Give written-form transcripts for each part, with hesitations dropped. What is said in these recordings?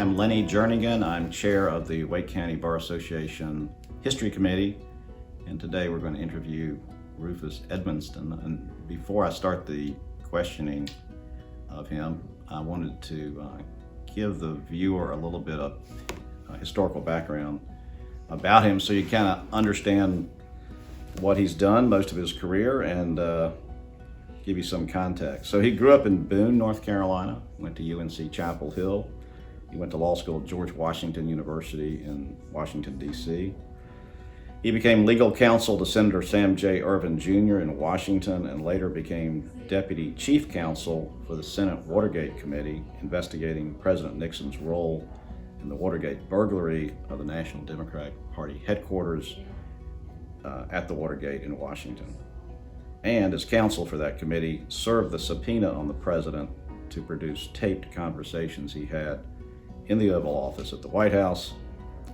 I'm Lenny Jernigan. I'm chair of the Wake County Bar Association History Committee, and today we're going to interview Rufus Edmisten. And before I start the questioning of him, I wanted to give the viewer a little bit of historical background about him so you kind of understand what he's done most of his career and give you some context. So he grew up in Boone, North Carolina, went to UNC Chapel Hill. He went to law school at George Washington University in Washington, D.C. He became legal counsel to Senator Sam J. Ervin Jr. in Washington and later became deputy chief counsel for the Senate Watergate Committee, investigating President Nixon's role in the Watergate burglary of the National Democratic Party headquarters at the Watergate in Washington. And as counsel for that committee, served the subpoena on the president to produce taped conversations he had in the Oval Office at the White House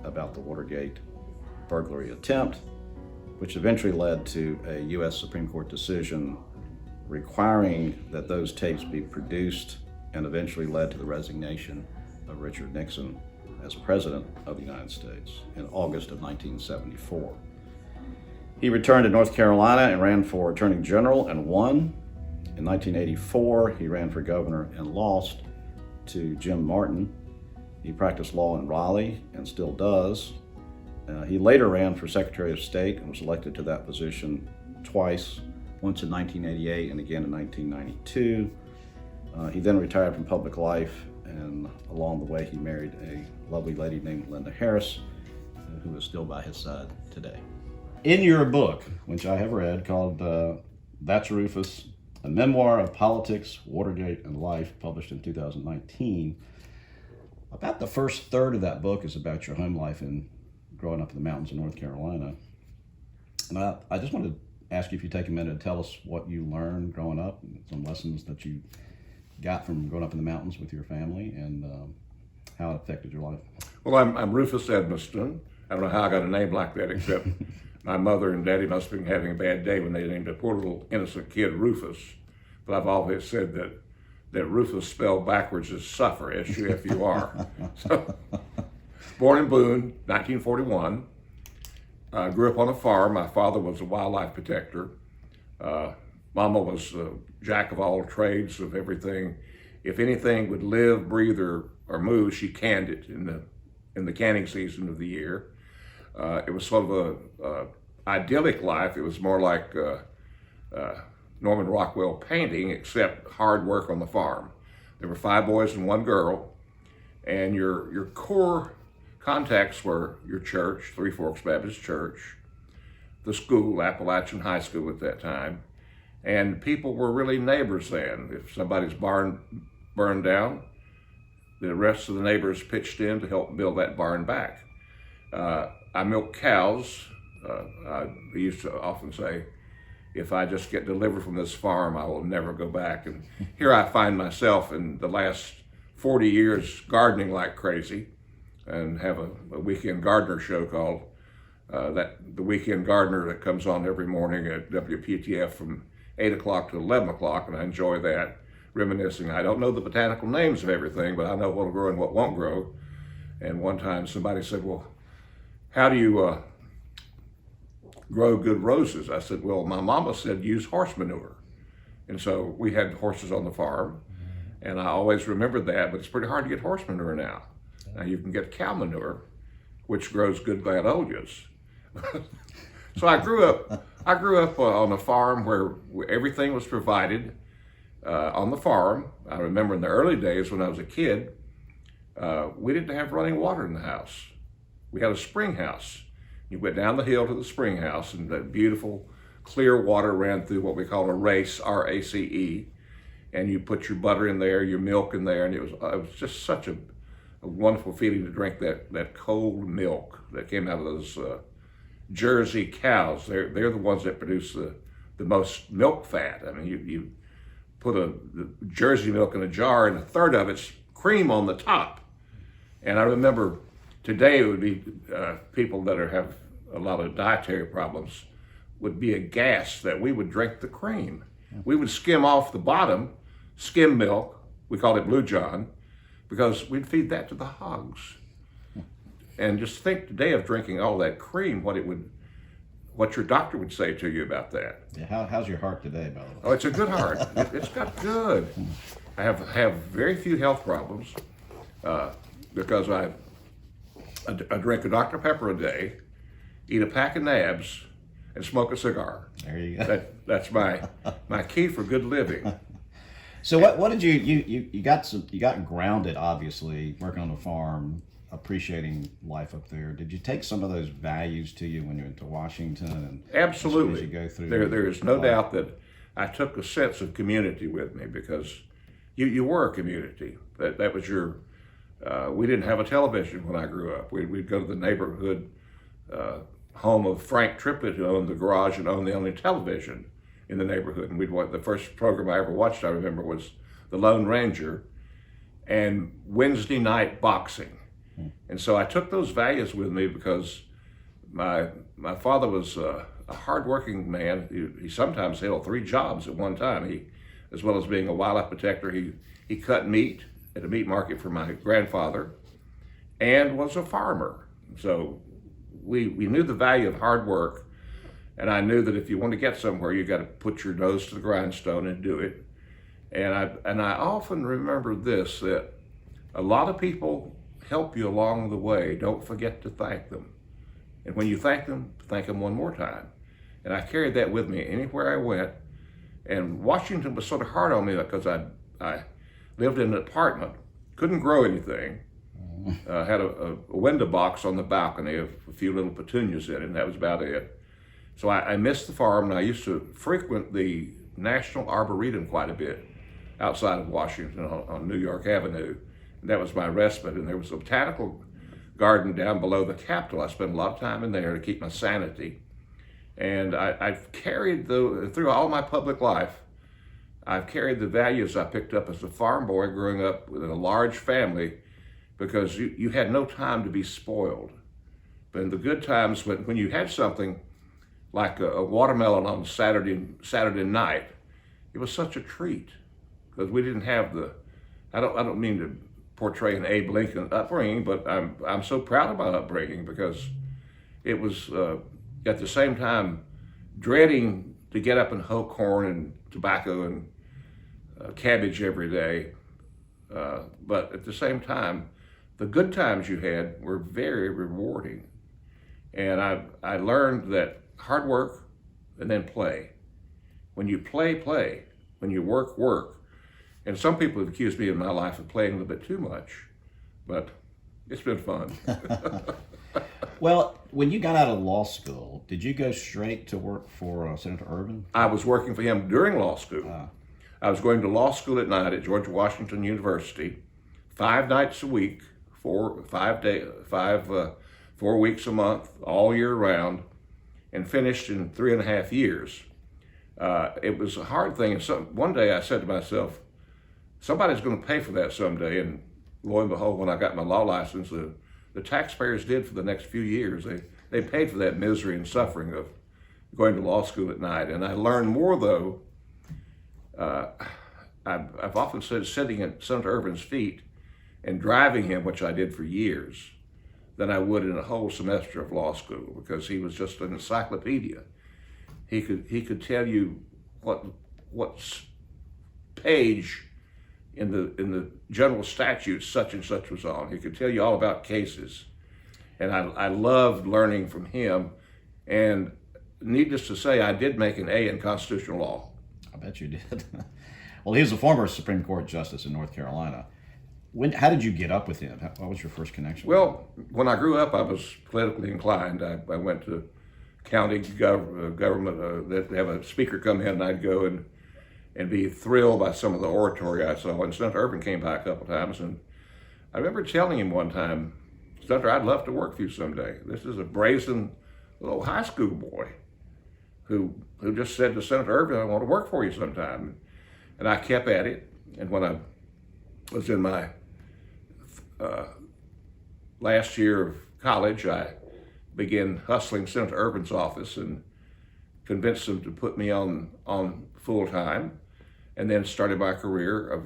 about the Watergate burglary attempt, which eventually led to a U.S. Supreme Court decision requiring that those tapes be produced, and eventually led to the resignation of Richard Nixon as President of the United States in August of 1974. He returned to North Carolina and ran for Attorney General and won. In 1984, he ran for governor and lost to Jim Martin. He practiced law in Raleigh and still does. He later ran for Secretary of State and was elected to that position twice, once in 1988 and again in 1992. He then retired from public life, and along the way he married a lovely lady named Linda Harris, who is still by his side today. In your book, which I have read, called That's Rufus, A Memoir of Politics, Watergate, and Life, published in 2019, about the first third of that book is about your home life and growing up in the mountains of North Carolina. And I just wanted to ask you if you take a minute to tell us what you learned growing up, and some lessons that you got from growing up in the mountains with your family, and how it affected your life. Well, I'm Rufus Edmisten. I don't know how I got a name like that, except my mother and daddy must have been having a bad day when they named a poor little innocent kid Rufus. But I've always said that Rufus spelled backwards is suffer, S-U-F-U-R. So, born in Boone, 1941. Grew up on a farm. My father was a wildlife protector. Mama was a jack of all trades of everything. If anything would live, breathe, or move, she canned it in the canning season of the year. It was sort of a idyllic life. It was more like Norman Rockwell painting, except hard work on the farm. There were 5 boys and 1 girl, and your core contacts were your church, Three Forks Baptist Church, the school, Appalachian High School at that time, and people were really neighbors then. If somebody's barn burned down, the rest of the neighbors pitched in to help build that barn back. I milked cows. I used to often say, if I just get delivered from this farm, I will never go back. And here I find myself in the last 40 years gardening like crazy, and have a weekend gardener show called The Weekend Gardener, that comes on every morning at WPTF from 8 o'clock to 11 o'clock, and I enjoy that, reminiscing. I don't know the botanical names of everything, but I know what'll grow and what won't grow. And one time somebody said, well, how do you grow good roses? I said, well, my mama said use horse manure. And so we had horses on the farm, and I always remembered that, but it's pretty hard to get horse manure now. Now you can get cow manure, which grows good gladolias. So I grew up on a farm where everything was provided on the farm. I remember in the early days when I was a kid, we didn't have running water in the house. We had a spring house. You went down the hill to the spring house, and that beautiful clear water ran through what we call a race, R-A-C-E, and you put your butter in there, your milk in there, and it was just such a wonderful feeling to drink that cold milk that came out of those Jersey cows. They're the ones that produce the most milk fat. I mean, you put the Jersey milk in a jar, and a third of it's cream on the top. And I remember today it would be people that have a lot of dietary problems would be aghast that we would drink the cream. We would skim off the bottom, skim milk, we called it Blue John, because we'd feed that to the hogs. And just think today of drinking all that cream, what your doctor would say to you about that. Yeah, how's your heart today, by the way? Oh, it's a good heart. It's got good. I have very few health problems because I drink a Dr. Pepper a day, eat a pack of nabs, and smoke a cigar. There you go. That's my key for good living. So what did you got grounded, obviously, working on the farm, appreciating life up there. Did you take some of those values to you when you went to Washington? And absolutely. as you go through there is no doubt that I took a sense of community with me, because you were a community. That was your. We didn't have a television when I grew up. We'd go to the neighborhood home of Frank Triplett, who owned the garage and owned the only television in the neighborhood. And the first program I ever watched, I remember, was The Lone Ranger and Wednesday night boxing. And so I took those values with me, because my father was a hardworking man. He sometimes held 3 jobs at one time. As well as being a wildlife protector, he cut meat at a meat market for my grandfather, and was a farmer. So we knew the value of hard work, and I knew that if you want to get somewhere, you got to put your nose to the grindstone and do it. And I often remember this, that a lot of people help you along the way. Don't forget to thank them. And when you thank them one more time. And I carried that with me anywhere I went. And Washington was sort of hard on me, because I lived in an apartment, couldn't grow anything, had a window box on the balcony of a few little petunias in it, and that was about it. So I missed the farm, and I used to frequent the National Arboretum quite a bit outside of Washington on New York Avenue. And that was my respite. And there was a botanical garden down below the Capitol. I spent a lot of time in there to keep my sanity. And I've carried through all my public life, I've carried the values I picked up as a farm boy growing up with a large family, because you had no time to be spoiled. But in the good times, when you had something like a watermelon on Saturday night, it was such a treat, because we didn't have I don't mean to portray an Abe Lincoln upbringing, but I'm so proud of my upbringing, because it was at the same time dreading to get up and hoe corn and tobacco and cabbage every day, but at the same time, the good times you had were very rewarding. And I learned that hard work and then play. When you play. When you work. And some people have accused me in my life of playing a little bit too much, but it's been fun. Well, when you got out of law school, did you go straight to work for Senator Ervin? I was working for him during law school. I was going to law school at night at George Washington University, 5 nights a week, 4 weeks a month, all year round, and finished in 3.5 years. It was a hard thing. And one day I said to myself, somebody's going to pay for that someday. And lo and behold, when I got my law license, the taxpayers did for the next few years. They paid for that misery and suffering of going to law school at night. And I learned more, though. I've often said, sitting at Senator Ervin's feet and driving him, which I did for years, than I would in a whole semester of law school, because he was just an encyclopedia. He could tell you what page in the general statutes such and such was on. He could tell you all about cases, and I loved learning from him. And needless to say, I did make an A in constitutional law. I bet you did. Well, he was a former Supreme Court justice in North Carolina. How did you get up with him? What was your first connection? Well, when I grew up, I was politically inclined. I went to county government. They'd have a speaker come in, and I'd go and be thrilled by some of the oratory I saw. And Senator Ervin came by a couple of times, and I remember telling him one time, Senator, I'd love to work for you someday. This is a brazen little high school boy who just said to Senator Ervin, I want to work for you sometime. And I kept at it. And when I was in my last year of college, I began hustling Senator Ervin's office and convinced him to put me on full time. and then started my career of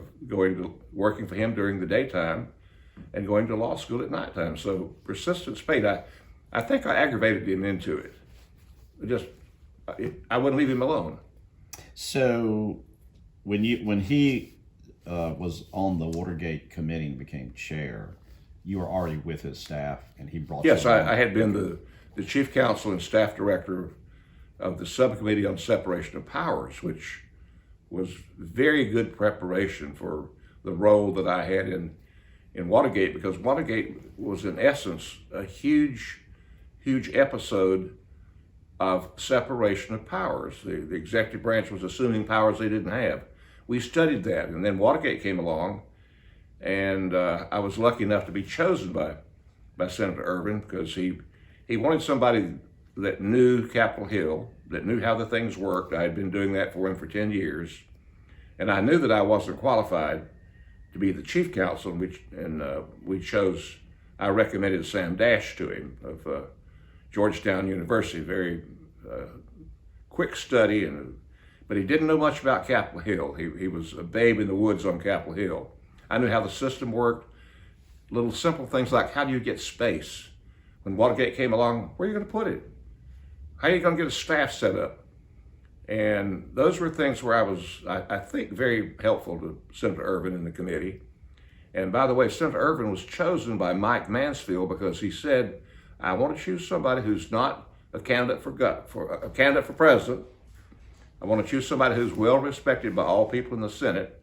working for him during the daytime and going to law school at nighttime. So persistence paid. I think I aggravated him into it. I wouldn't leave him alone. So when he was on the Watergate committee and became chair, you were already with his staff, and he brought. Yes, you along. I had been the chief counsel and staff director of the subcommittee on separation of powers, which was very good preparation for the role that I had in Watergate, because Watergate was in essence a huge episode of separation of powers. The executive branch was assuming powers they didn't have. We studied that, and then Watergate came along, and I was lucky enough to be chosen by Senator Ervin, because he wanted somebody that knew Capitol Hill, that knew how the things worked. I had been doing that for him for 10 years, and I knew that I wasn't qualified to be the chief counsel, I recommended Sam Dash to him of Georgetown University. Very quick study, but he didn't know much about Capitol Hill. He was a babe in the woods on Capitol Hill. I knew how the system worked, little simple things like how do you get space? When Watergate came along, where are you going to put it? How are you going to get a staff set up? And those were things where I think, very helpful to Senator Ervin in the committee. And by the way, Senator Ervin was chosen by Mike Mansfield because he said, I want to choose somebody who's not a candidate for president. I want to choose somebody who's well respected by all people in the Senate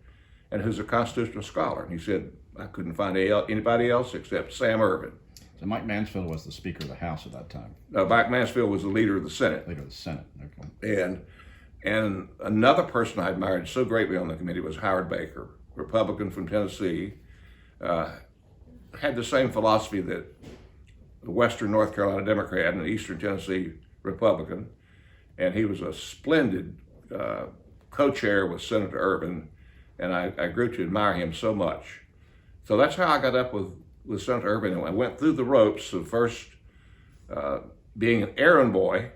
and who's a constitutional scholar. And he said, I couldn't find anybody else except Sam Ervin. So Mike Mansfield was the Speaker of the House at that time. Mike Mansfield was the leader of the Senate. Leader of the Senate, okay. And another person I admired so greatly on the committee was Howard Baker, Republican from Tennessee. Had the same philosophy that the Western North Carolina Democrat and the Eastern Tennessee Republican. And he was a splendid co-chair with Senator Ervin, and I grew to admire him so much. So that's how I got up with Senator Ervin. And I went through the ropes of first being an errand boy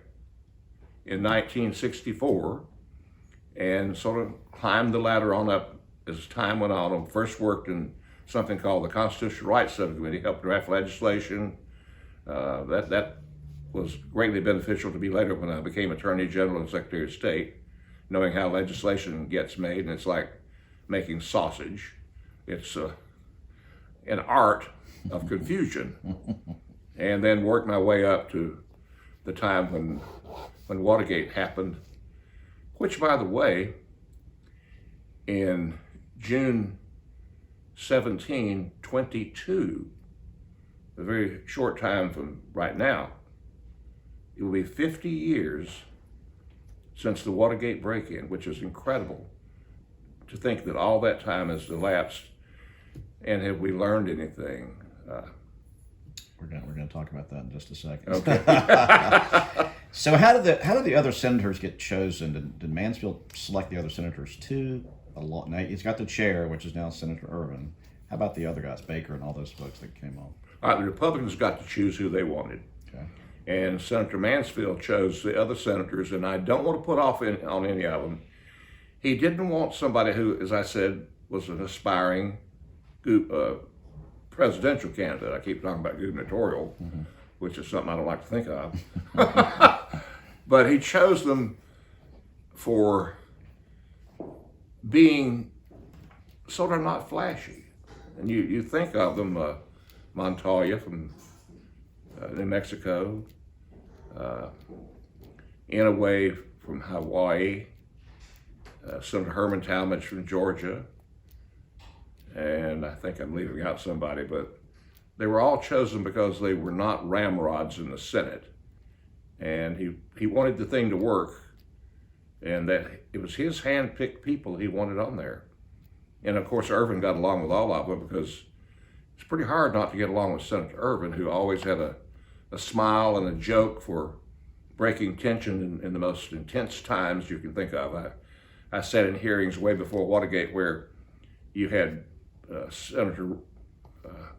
in 1964, and sort of climbed the ladder on up as time went on. I first worked in something called the Constitutional Rights Subcommittee, helped draft legislation. That was greatly beneficial to me later when I became Attorney General and Secretary of State, knowing how legislation gets made, and it's like making sausage. It's an art of confusion. And then worked my way up to the time when Watergate happened, which, by the way, in June 1722, a very short time from right now, it will be 50 years since the Watergate break-in, which is incredible to think that all that time has elapsed. And have we learned anything? We're going to talk about that in just a second. Okay. So how did the other senators get chosen? Did Mansfield select the other senators too? Now he's got the chair, which is now Senator Ervin. How about the other guys, Baker and all those folks that came on? All right, the Republicans got to choose who they wanted. Okay. And Senator Mansfield chose the other senators, and I don't want to put off on any of them. He didn't want somebody who, as I said, was an aspiring presidential candidate. I keep talking about gubernatorial, which is something I don't like to think of. But he chose them for being sort of not flashy. And you think of them, Montoya from New Mexico, Inouye from Hawaii, Senator Herman Talmadge from Georgia, and I think I'm leaving out somebody, but they were all chosen because they were not ramrods in the Senate. And he wanted the thing to work, and that it was his hand-picked people he wanted on there. And of course, Ervin got along with all of them, because it's pretty hard not to get along with Senator Ervin, who always had a smile and a joke for breaking tension in the most intense times you can think of. I sat in hearings way before Watergate where you had Senator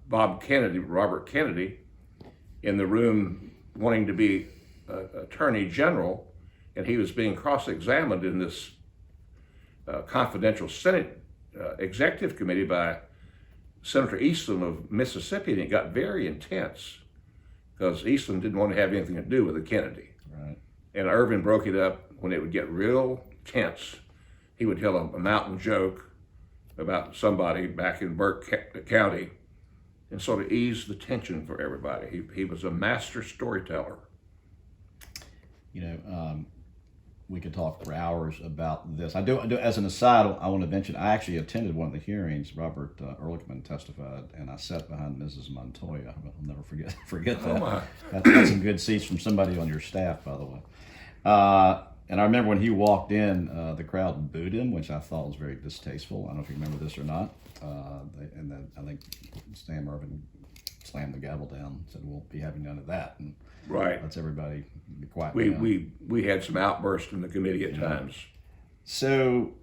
Robert Kennedy, in the room wanting to be Attorney General, and he was being cross-examined in this confidential Senate executive committee by Senator Easton of Mississippi, and it got very intense because Easton didn't want to have anything to do with the Kennedy. Right. And Irvin broke it up when it would get real tense. He would tell a mountain joke about somebody back in Burke County and sort of ease the tension for everybody. He was a master storyteller. You know, we could talk for hours about this. I do. As an aside, I want to mention I actually attended one of the hearings. Robert Ehrlichman testified, and I sat behind Mrs. Montoya. I'll never forget that. Oh my. That's some good seats from somebody on your staff, by the way. And I remember when he walked in, the crowd booed him, which I thought was very distasteful. I don't know if you remember this or not. And then I think Sam Irvin slammed the gavel down and said, "We'll be having none of that." And Right. lets everybody be quiet. We had some outbursts in the committee at times. So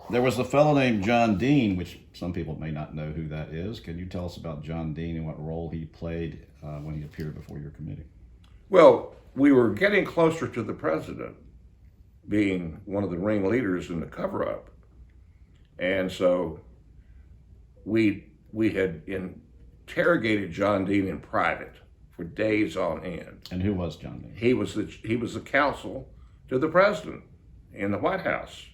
there was a fellow named John Dean, which some people may not know who that is. Can you tell us about John Dean and what role he played when he appeared before your committee? Well, we were getting closer to the president being one of the ringleaders in the cover-up. And so we had interrogated John Dean in private for days on end. And who was John Dean? He was the counsel to the president in the White House.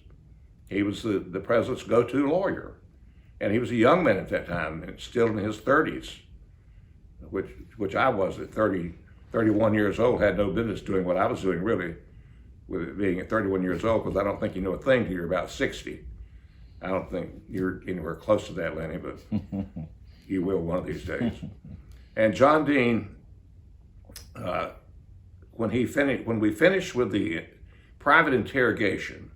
He was the president's go-to lawyer. And he was a young man at that time, and still in his 30s, which I was at 31 years old, had no business doing what I was doing, really, with it being at 31 years old, because I don't think you know a thing till you're about 60. I don't think you're anywhere close to that, Lenny, but you will one of these days. And John Dean, when we finished with the private interrogation,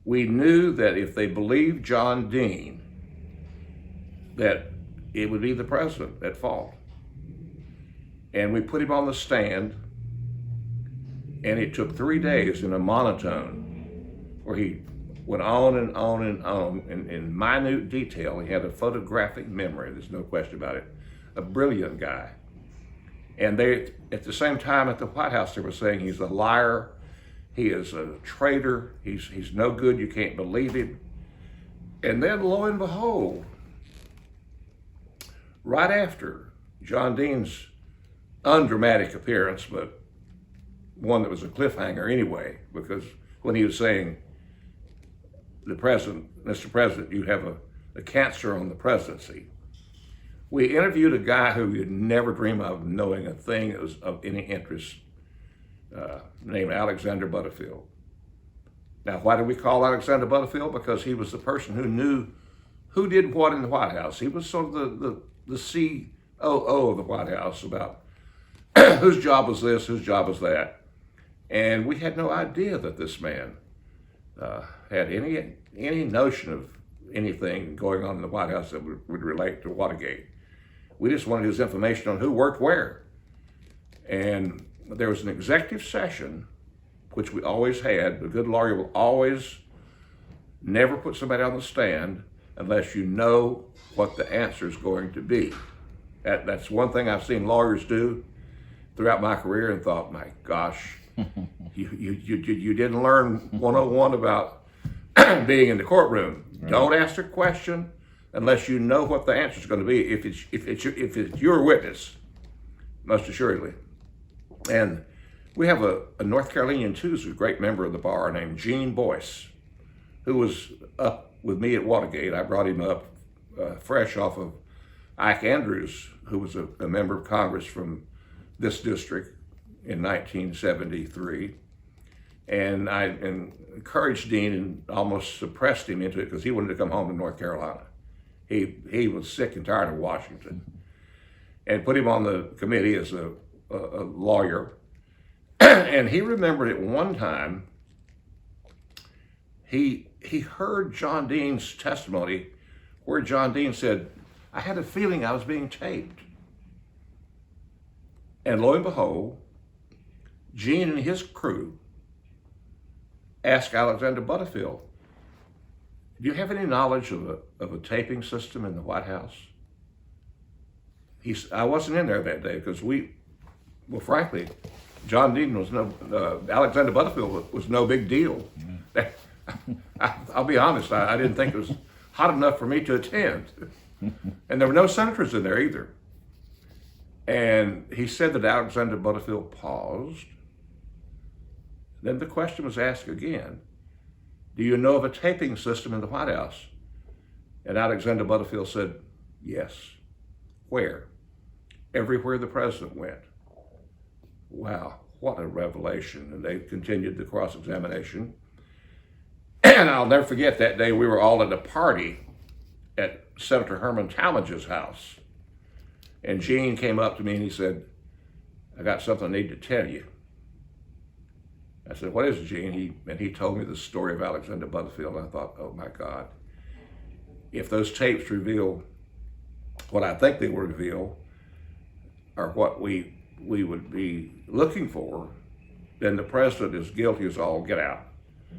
we knew that if they believed John Dean, that it would be the president at fault. And we put him on the stand, and it took 3 days in a monotone where he went on and on and on in minute detail. He had a photographic memory, there's no question about it. A brilliant guy. And they, at the same time at the White House, they were saying he's a liar, he is a traitor, he's no good, you can't believe him. And then lo and behold, right after John Dean's undramatic appearance, but one that was a cliffhanger anyway, because when he was saying, the president, Mr. President, you have a cancer on the presidency. We interviewed a guy who you'd never dream of knowing a thing that was of any interest, named Alexander Butterfield. Now, why did we call Alexander Butterfield? Because he was the person who knew who did what in the White House. He was sort of the COO of the White House about whose job was this, whose job was that. And we had no idea that this man had any notion of anything going on in the White House that would relate to Watergate. We just wanted his information on who worked where. And there was an executive session, which we always had. A good lawyer will always never put somebody on the stand unless you know what the answer is going to be. That's one thing I've seen lawyers do throughout my career and thought, my gosh, you didn't learn 101 about being in the courtroom. Right. Don't ask a question unless you know what the answer is going to be. If it's your witness, most assuredly. And we have a North Carolinian too, who's a great member of the bar named Gene Boyce, who was up with me at Watergate. I brought him up fresh off of Ike Andrews, who was a member of Congress from this district in 1973. And I encouraged Dean and almost suppressed him into it because he wanted to come home to North Carolina. He was sick and tired of Washington. And put him on the committee as a lawyer. And he remembered at one time, he heard John Dean's testimony where John Dean said, I had a feeling I was being taped. And lo and behold, Gene and his crew asked Alexander Butterfield, do you have any knowledge of a taping system in the White House? I wasn't in there that day because frankly, John Dean was Alexander Butterfield was no big deal. I'll be honest, I didn't think it was hot enough for me to attend. And there were no senators in there either. And he said that Alexander Butterfield paused. Then the question was asked again, do you know of a taping system in the White House? And Alexander Butterfield said, yes. Where? Everywhere the president went. Wow, what a revelation. And they continued the cross-examination. And I'll never forget that day we were all at a party at Senator Herman Talmadge's house. And Gene came up to me and he said, I got something I need to tell you. I said, what is it, Gene? He told me the story of Alexander Butterfield. And I thought, oh my God, if those tapes reveal what I think they will reveal, or what we would be looking for, then the president is guilty as all get out.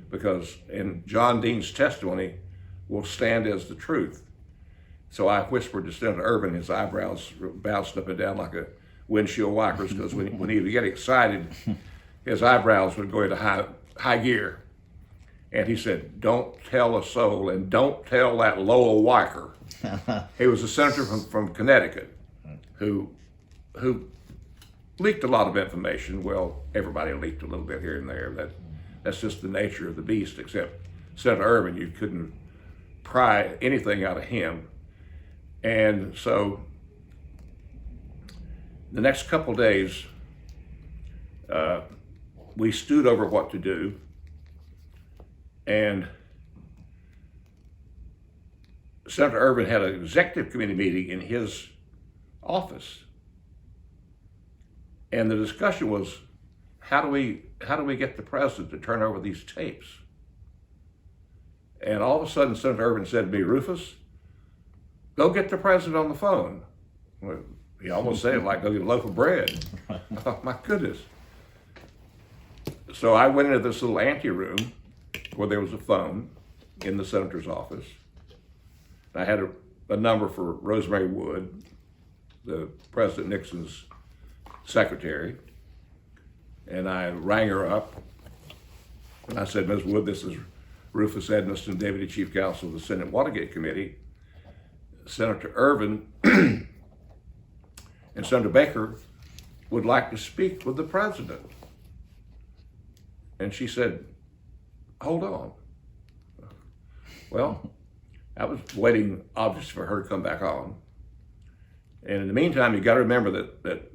Because in John Dean's testimony will stand as the truth. So I whispered to Senator Ervin, his eyebrows bounced up and down like a windshield wipers, because when he would get excited, his eyebrows would go into high gear. And he said, don't tell a soul, and don't tell that Lowell Weicker. He was a senator from Connecticut who leaked a lot of information. Well, everybody leaked a little bit here and there. That's just the nature of the beast, except Senator Ervin, you couldn't pry anything out of him. And so the next couple days, we stewed over what to do. And Senator Ervin had an executive committee meeting in his office. And the discussion was, how do we get the president to turn over these tapes? And all of a sudden, Senator Ervin said to me, Rufus, go get the president on the phone. Well, he almost said it like go get a loaf of bread. I thought, my goodness. So I went into this little anteroom where there was a phone in the senator's office. I had a number for Rosemary Wood, the President Nixon's secretary, and I rang her up. And I said, Ms. Wood, this is Rufus Edmisten, Deputy Chief Counsel of the Senate Watergate Committee. Senator Ervin and Senator Baker would like to speak with the president. And she said, hold on. Well, I was waiting, obviously, for her to come back on. And in the meantime, you got to remember that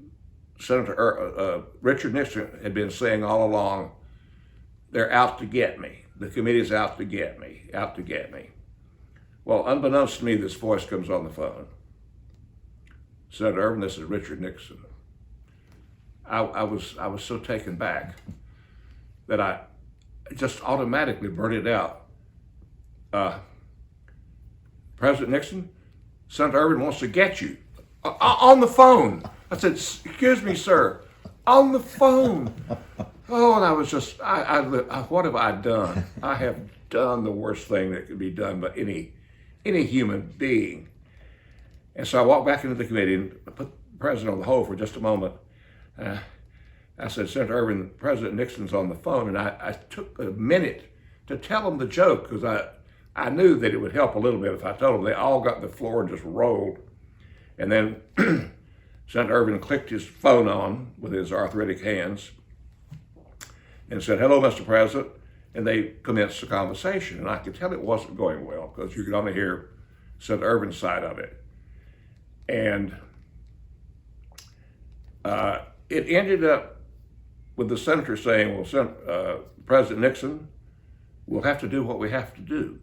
Senator Richard Nixon had been saying all along, they're out to get me. The committee's out to get me, out to get me. Well, unbeknownst to me, this voice comes on the phone. Senator Ervin, this is Richard Nixon. I was so taken back that I just automatically blurted out, President Nixon, Senator Ervin wants to get you on the phone. I said, excuse me, sir, on the phone. Oh, and I was just, what have I done? I have done the worst thing that could be done by any human being. And so I walked back into the committee and put the president on the hold for just a moment. I said, Senator Ervin, President Nixon's on the phone. And I took a minute to tell him the joke, because I knew that it would help a little bit if I told them. They all got on the floor and just rolled. And then Senator Ervin clicked his phone on with his arthritic hands and said, hello, Mr. President. And they commenced the conversation. And I could tell it wasn't going well, because you could only hear Senator Ervin's side of it. And it ended up with the senator saying, well, President Nixon, we'll have to do what we have to do.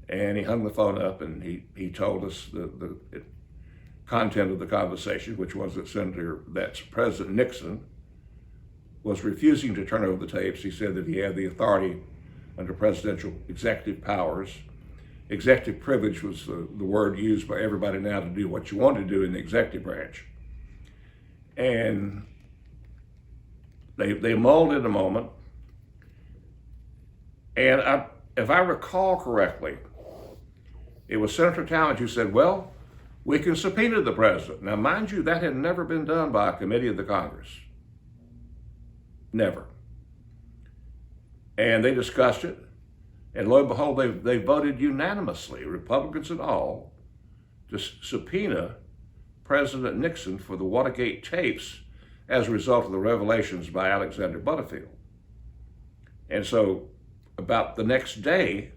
And he hung the phone up and he told us the content of the conversation, which was that President Nixon was refusing to turn over the tapes. He said that he had the authority under presidential executive powers. Executive privilege was the word used by everybody now to do what you want to do in the executive branch. And they mulled in a moment. And if I recall correctly, it was Senator Talmadge who said, well, we can subpoena the president. Now, mind you, that had never been done by a committee of the Congress. Never. And they discussed it. And lo and behold, they voted unanimously, Republicans and all, to subpoena President Nixon for the Watergate tapes as a result of the revelations by Alexander Butterfield. And so about the next day,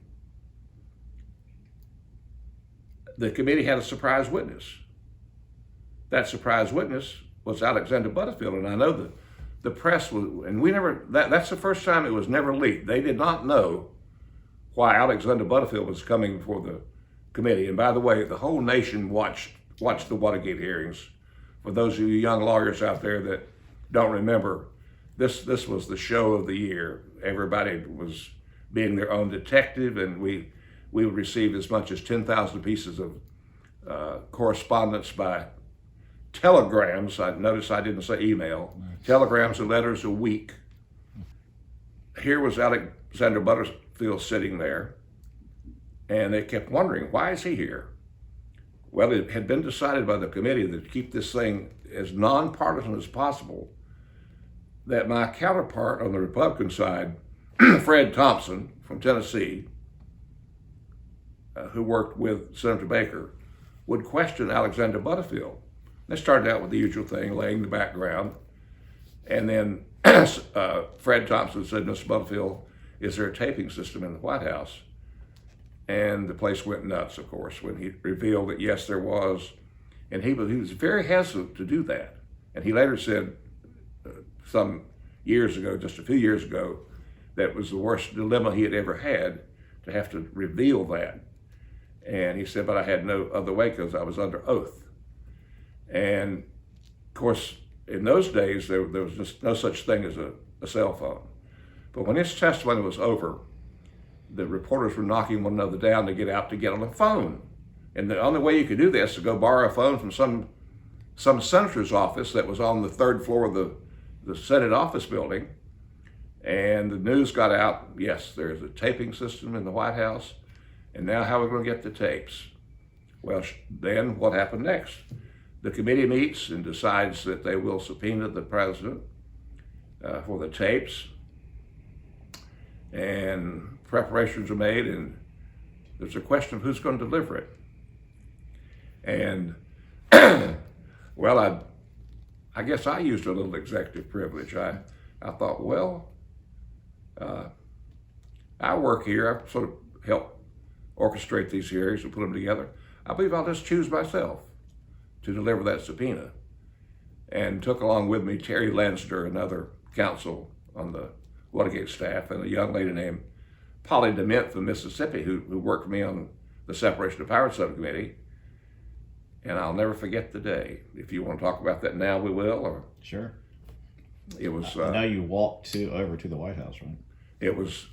the committee had a surprise witness. That surprise witness was Alexander Butterfield, and I know that the press was, and we never, that's the first time it was never leaked. They did not know why Alexander Butterfield was coming before the committee. And by the way, the whole nation watched the Watergate hearings. For those of you young lawyers out there that don't remember, this was the show of the year. Everybody was being their own detective, and we would receive as much as 10,000 pieces of correspondence by telegrams. I noticed I didn't say email. Telegrams and letters a week. Here was Alexander Butterfield sitting there, and they kept wondering, why is he here? Well, it had been decided by the committee to keep this thing as nonpartisan as possible, that my counterpart on the Republican side, Fred Thompson from Tennessee, who worked with Senator Baker, would question Alexander Butterfield. They started out with the usual thing, laying the background, and then Fred Thompson said, Mr. Butterfield, is there a taping system in the White House? And the place went nuts, of course, when he revealed that yes, there was. And he was very hesitant to do that. And he later said some years ago, just a few years ago, that was the worst dilemma he had ever had, to have to reveal that. And he said, but I had no other way because I was under oath. And of course, in those days, there was just no such thing as a cell phone. But when his testimony was over, the reporters were knocking one another down to get out to get on the phone. And the only way you could do this is to go borrow a phone from some senator's office that was on the third floor of the Senate office building. And the news got out, yes, there's a taping system in the White House, and now how are we going to get the tapes? Well, then what happened next? The committee meets and decides that they will subpoena the president for the tapes, and preparations are made, and there's a question of who's going to deliver it. And well, I guess I used a little executive privilege. I thought, well, I work here, I sort of help orchestrate these hearings and put them together. I believe I'll just choose myself to deliver that subpoena. And took along with me Terry Lansder, another counsel on the Watergate staff, and a young lady named Polly DeMint from Mississippi who worked for me on the Separation of Powers Subcommittee. And I'll never forget the day. If you want to talk about that now, we will. Or sure. It was. I know you walked over to the White House, right? It was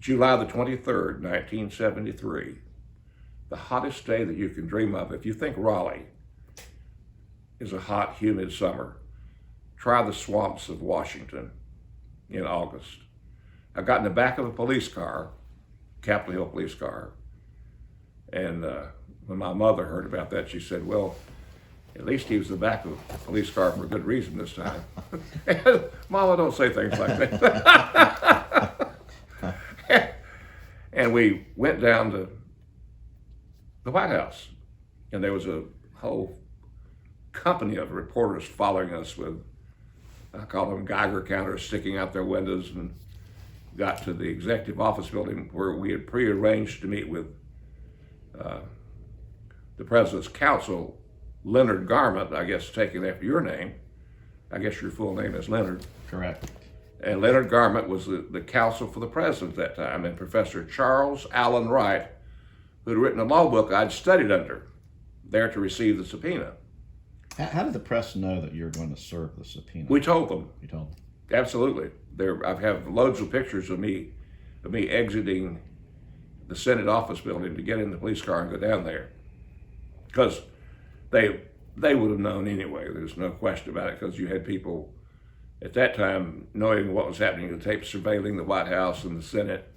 July the 23rd, 1973. The hottest day that you can dream of. If you think Raleigh is a hot, humid summer, try the swamps of Washington in August. I got in the back of a police car, Capitol Hill police car, and when my mother heard about that, she said, well, at least he was in the back of a police car for a good reason this time. Mama, don't say things like that. And we went down to the White House, and there was a whole company of reporters following us with, I call them Geiger counters, sticking out their windows, and got to the executive office building where we had prearranged to meet with the president's counsel, Leonard Garment, I guess taken after your name. I guess your full name is Leonard. Correct. And Leonard Garment was the counsel for the president at that time, and Professor Charles Allen Wright, who had written a law book I'd studied under, there to receive the subpoena. How did the press know that you were going to serve the subpoena? We told them. You told them? Absolutely. I have loads of pictures of me exiting the Senate office building to get in the police car and go down there. Because they would have known anyway. There's no question about it, because you had people at that time knowing what was happening, the tape surveilling the White House and the Senate.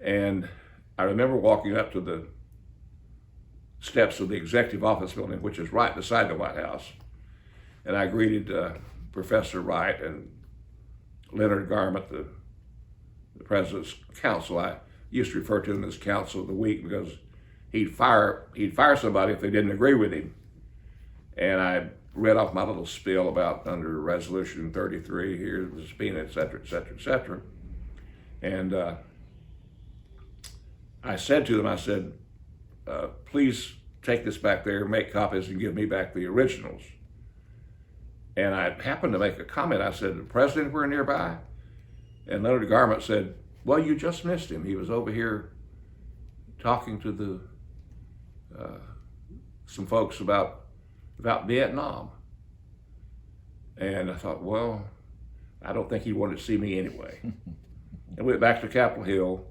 And I remember walking up to the steps of the executive office building, which is right beside the White House. And I greeted Professor Wright and Leonard Garment, the the president's counsel. I used to refer to him as counsel of the week because he'd fire somebody if they didn't agree with him. And I read off my little spiel about under Resolution 33, here's the subpoena, et cetera, et cetera, et cetera. And I said to them, I said, please take this back there, make copies, and give me back the originals. And I happened to make a comment. I said, the president were nearby? And Leonard Garment said, well, you just missed him. He was over here talking to some folks about Vietnam. And I thought, well, I don't think he wanted to see me anyway. And we went back to Capitol Hill,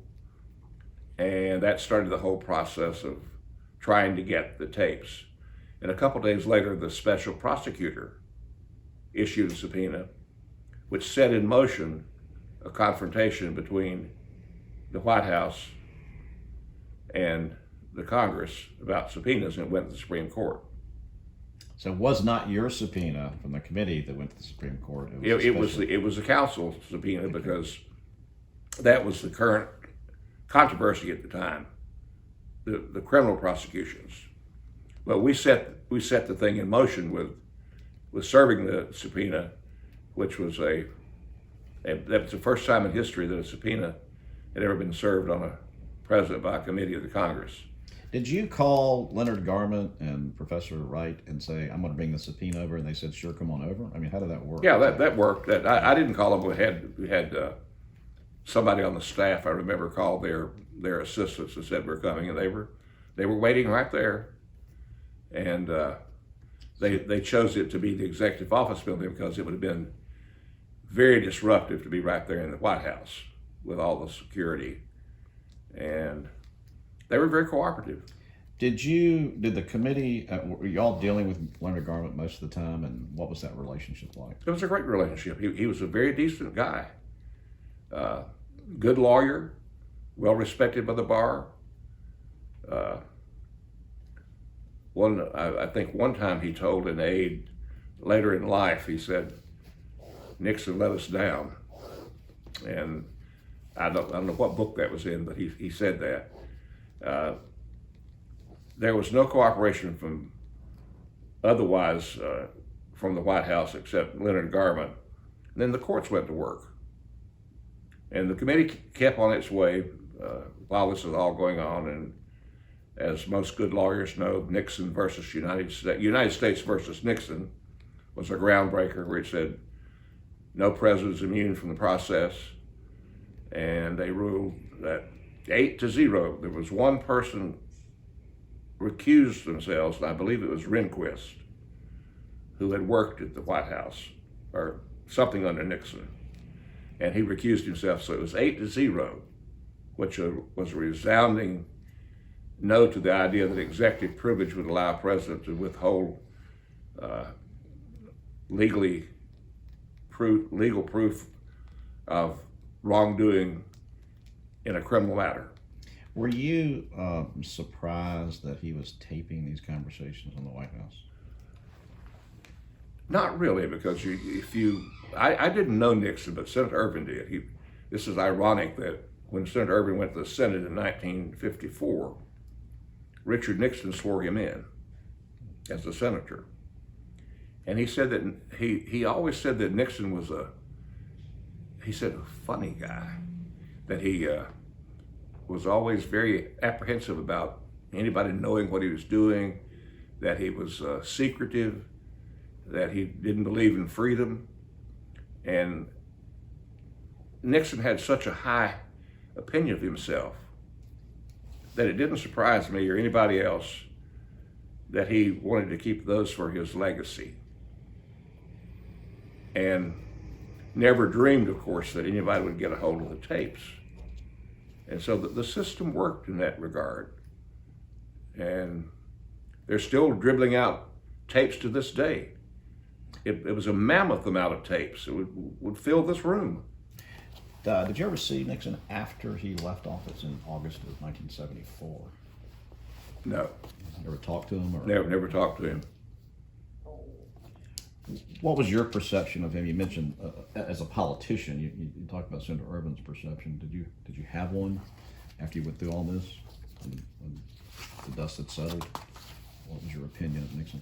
and that started the whole process of trying to get the tapes. And a couple days later, the special prosecutor issued a subpoena, which set in motion a confrontation between the White House and the Congress about subpoenas, and it went to the Supreme Court. So it was not your subpoena from the committee that went to the Supreme Court. It was the council subpoena because that was the current controversy at the time, the criminal prosecutions. But we set the thing in motion with serving the subpoena, which was that was the first time in history that a subpoena had ever been served on a president by a committee of the Congress. Did you call Leonard Garment and Professor Wright and say, I'm going to bring the subpoena over? And they said, sure, come on over? I mean, how did that work? Yeah, that worked. I didn't call them. We had somebody on the staff, I remember, called their assistants and said we're coming, and they were waiting right there. And they chose it to be the executive office building because it would have been very disruptive to be right there in the White House with all the security. And they were very cooperative. Did the committee, were y'all dealing with Leonard Garment most of the time, and what was that relationship like? It was a great relationship. He was a very decent guy. Good lawyer, well respected by the bar. I think one time he told an aide later in life, he said, Nixon let us down. And I don't know what book that was in, but he said that. There was no cooperation from the White House except Leonard Garment. And then the courts went to work. And the committee kept on its way while this was all going on. And as most good lawyers know, Nixon versus United States versus Nixon was a groundbreaker where it said no president is immune from the process. And they ruled that 8-0, there was one person recused themselves, and I believe it was Rehnquist, who had worked at the White House or something under Nixon. And he recused himself, so it was 8-0, which was a resounding no to the idea that executive privilege would allow a president to withhold legal proof of wrongdoing in a criminal matter. Were you surprised that he was taping these conversations in the White House? Not really, because I didn't know Nixon, but Senator Ervin did. This is ironic that when Senator Ervin went to the Senate in 1954, Richard Nixon swore him in as a senator. And he said that he always said that Nixon was a funny guy, that he was always very apprehensive about anybody knowing what he was doing, that he was secretive, that he didn't believe in freedom. And Nixon had such a high opinion of himself that it didn't surprise me or anybody else that he wanted to keep those for his legacy. And never dreamed, of course, that anybody would get a hold of the tapes. And so the system worked in that regard. And they're still dribbling out tapes to this day. It was a mammoth amount of tapes. It would fill this room. Did you ever see Nixon after he left office in August of 1974? No. Ever talked to him? Or? Never talked to him. What was your perception of him? You mentioned as a politician. You talked about Senator Ervin's perception. Did you have one after you went through all this? When the dust had settled, what was your opinion of Nixon?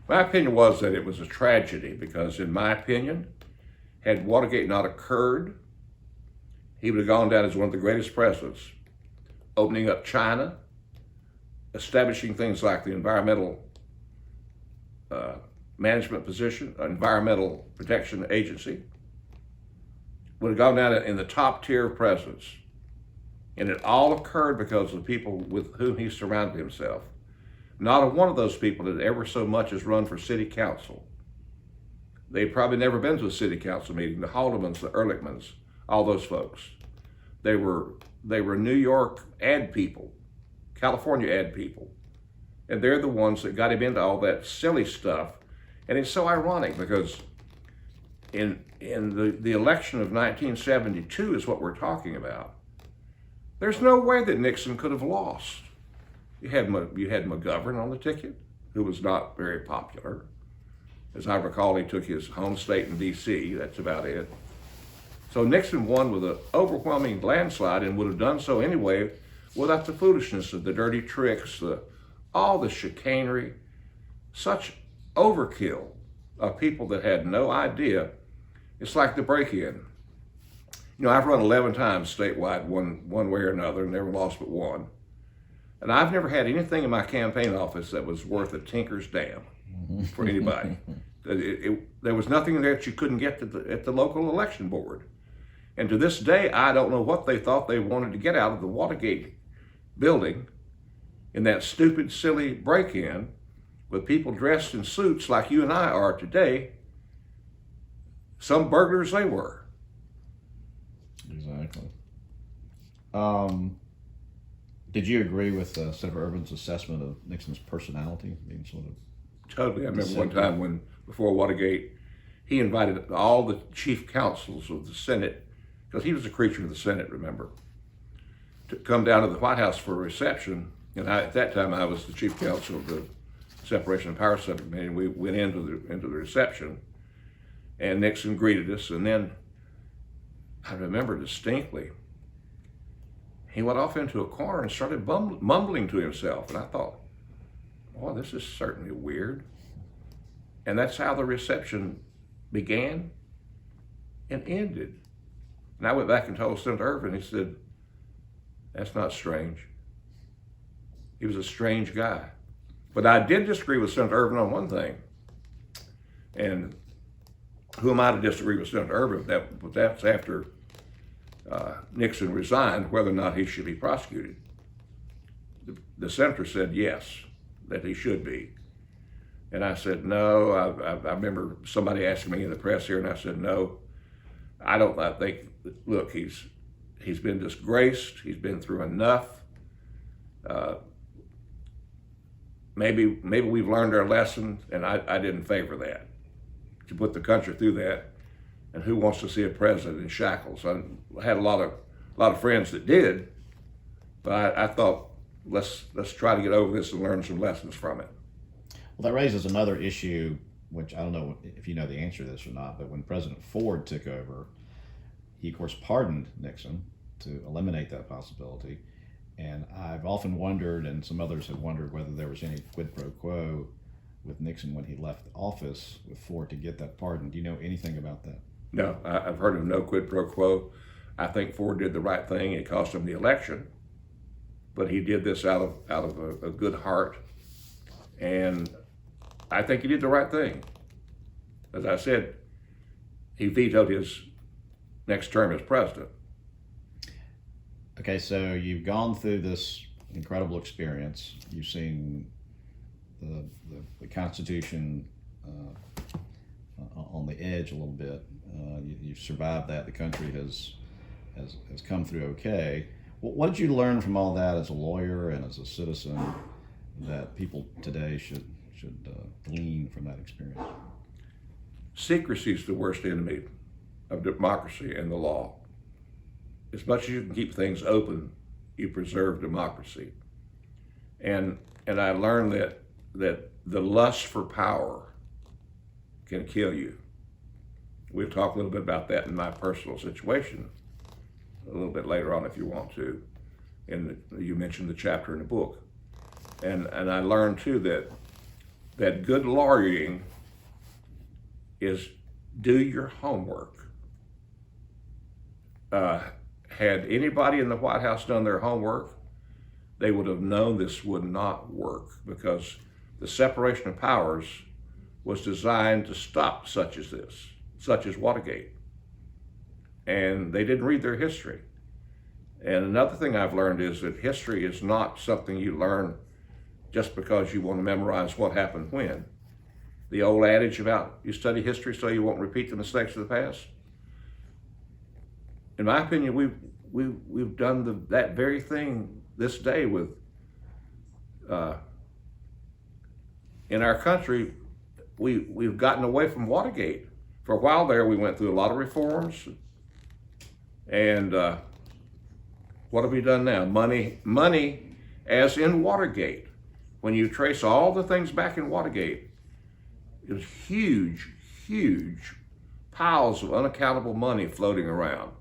My opinion was that it was a tragedy because, in my opinion, had Watergate not occurred, he would have gone down as one of the greatest presidents, opening up China, establishing things like the environmental management position, environmental protection agency, would have gone down in the top tier of presidents. And it all occurred because of the people with whom he surrounded himself. Not a one of those people had ever so much as run for city council. They'd probably never been to a city council meeting. The Haldeman's, the Ehrlichmans, all those folks. They were New York ad people, California ad people. And they're the ones that got him into all that silly stuff. And it's so ironic because in the election of 1972 is what we're talking about. There's no way that Nixon could have lost. You had McGovern on the ticket, who was not very popular. As I recall, he took his home state in D.C., that's about it. So Nixon won with an overwhelming landslide and would have done so anyway without the foolishness of the dirty tricks, all the chicanery, such overkill of people that had no idea. It's like the break-in. You know, I've run 11 times statewide, one way or another, and never lost but one. And I've never had anything in my campaign office that was worth a tinker's damn for anybody. There was nothing there that you couldn't get at the local election board. And to this day, I don't know what they thought they wanted to get out of the Watergate building in that stupid, silly break-in with people dressed in suits like you and I are today. Some burglars they were. Exactly. Did you agree with Senator Ervin's assessment of Nixon's personality being sort of? Totally. I remember one time before Watergate, he invited all the chief counsels of the Senate, because he was a creature of the Senate, remember, to come down to the White House for a reception. And at that time, I was the chief counsel of the Separation of Powers Subcommittee, and we went into the reception, and Nixon greeted us, and then I remember distinctly, he went off into a corner and started mumbling to himself, and I thought, boy, this is certainly weird. And that's how the reception began and ended. And I went back and told Senator Ervin, he said, that's not strange. He was a strange guy. But I did disagree with Senator Ervin on one thing. And who am I to disagree with Senator Ervin? But that's after Nixon resigned, whether or not he should be prosecuted. The senator said yes, that he should be. And I said, no. I remember somebody asking me in the press here, and I said, no, I think, look, he's been disgraced. He's been through enough. Maybe we've learned our lesson, and I didn't favor that, to put the country through that. And who wants to see a president in shackles? I had a lot of friends that did, but I thought, let's try to get over this and learn some lessons from it. Well, that raises another issue, which I don't know if you know the answer to this or not, but when President Ford took over, he of course pardoned Nixon to eliminate that possibility. And I've often wondered, and some others have wondered, whether there was any quid pro quo with Nixon when he left office with Ford to get that pardon. Do you know anything about that? No, I've heard of no quid pro quo. I think Ford did the right thing. It cost him the election, but he did this out of a good heart, and I think he did the right thing. As I said, he vetoed his next term as president. Okay, so you've gone through this incredible experience. You've seen the Constitution on the edge a little bit. You've survived that. The country has come through okay. What did you learn from all that as a lawyer and as a citizen that people today should glean from that experience? Secrecy is the worst enemy of democracy and the law. As much as you can keep things open, you preserve democracy. And I learned that the lust for power can kill you. We'll talk a little bit about that in my personal situation a little bit later on if you want to. You mentioned the chapter in the book. And I learned too that good lawyering is do your homework. Had anybody in the White House done their homework, they would have known this would not work, because the separation of powers was designed to stop such as this, such as Watergate. And they didn't read their history. And another thing I've learned is that history is not something you learn just because you want to memorize what happened when. The old adage about you study history so you won't repeat the mistakes of the past. In my opinion, we've done that very thing this day with, in our country, we've gotten away from Watergate. For a while there, we went through a lot of reforms, and what have we done now? Money, as in Watergate. When you trace all the things back in Watergate, it was huge piles of unaccountable money floating around.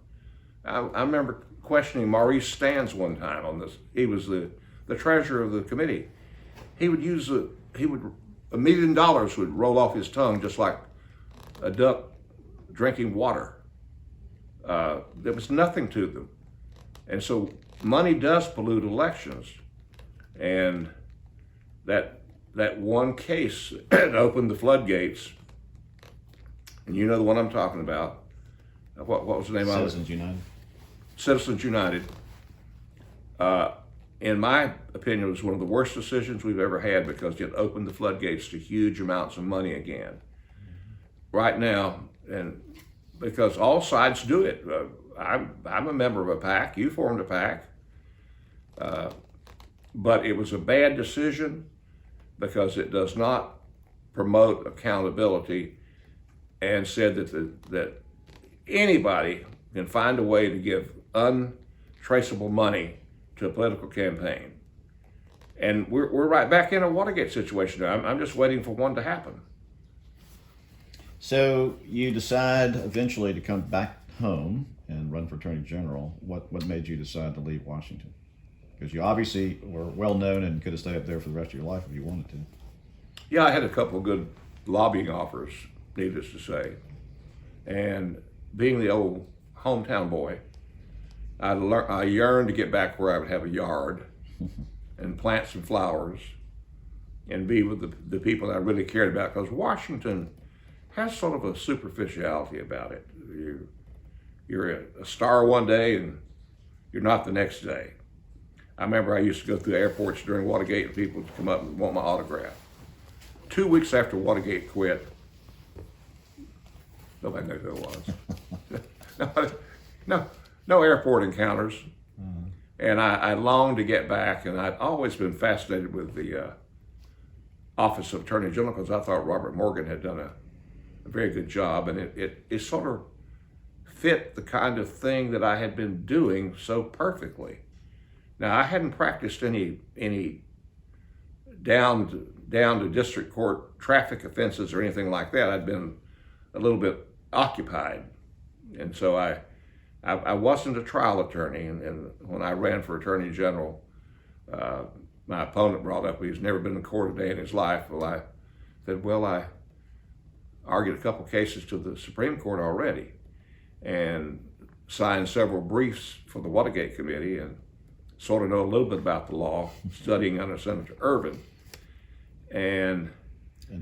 I remember questioning Maurice Stans one time on this. He was the treasurer of the committee. He would $1 million would roll off his tongue just like a duck drinking water. There was nothing to them. And so money does pollute elections. And that one case that opened the floodgates, and you know the one I'm talking about. What was the name of it? Citizens United. Citizens United. In my opinion, it was one of the worst decisions we've ever had, because it opened the floodgates to huge amounts of money again. Right now, and because all sides do it. I'm a member of a PAC. You formed a PAC. But it was a bad decision because it does not promote accountability, and said that anybody can find a way to give untraceable money to a political campaign. And we're right back in a Watergate situation now. I'm just waiting for one to happen. So you decide eventually to come back home and run for Attorney General. What made you decide to leave Washington? Because you obviously were well known and could have stayed up there for the rest of your life if you wanted to. Yeah, I had a couple of good lobbying offers, needless to say. And being the old hometown boy, I yearned to get back where I would have a yard and plant some flowers and be with the people that I really cared about, because Washington has sort of a superficiality about it. You're a star one day and you're not the next day. I remember I used to go through airports during Watergate and people would come up and want my autograph. 2 weeks after Watergate quit, nobody knew who it was. No airport encounters. Mm-hmm. And I longed to get back, and I'd always been fascinated with the Office of Attorney General, because I thought Robert Morgan had done a very good job, and it sort of fit the kind of thing that I had been doing so perfectly. Now, I hadn't practiced any down to district court traffic offenses or anything like that. I'd been a little bit occupied, and so I wasn't a trial attorney. And when I ran for Attorney General, my opponent brought up he's never been in court a day in his life. Well, I said, I argued a couple cases to the Supreme Court already, and signed several briefs for the Watergate Committee, and sort of know a little bit about the law, studying under Senator Ervin. And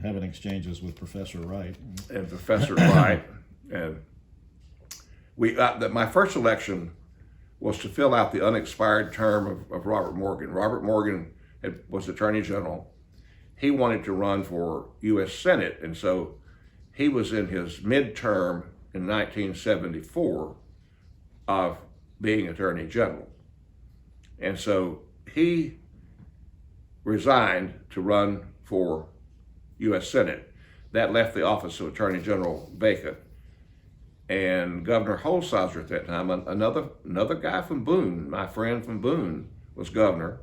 having exchanges with Professor Wright. And Professor Wright. And my first election was to fill out the unexpired term of Robert Morgan. Robert Morgan was Attorney General. He wanted to run for U.S. Senate, and so he was in his midterm in 1974 of being Attorney General. And so he resigned to run for U.S. Senate. That left the office of Attorney General vacant. And Governor Holsizer at that time, another guy from Boone, my friend from Boone, was governor,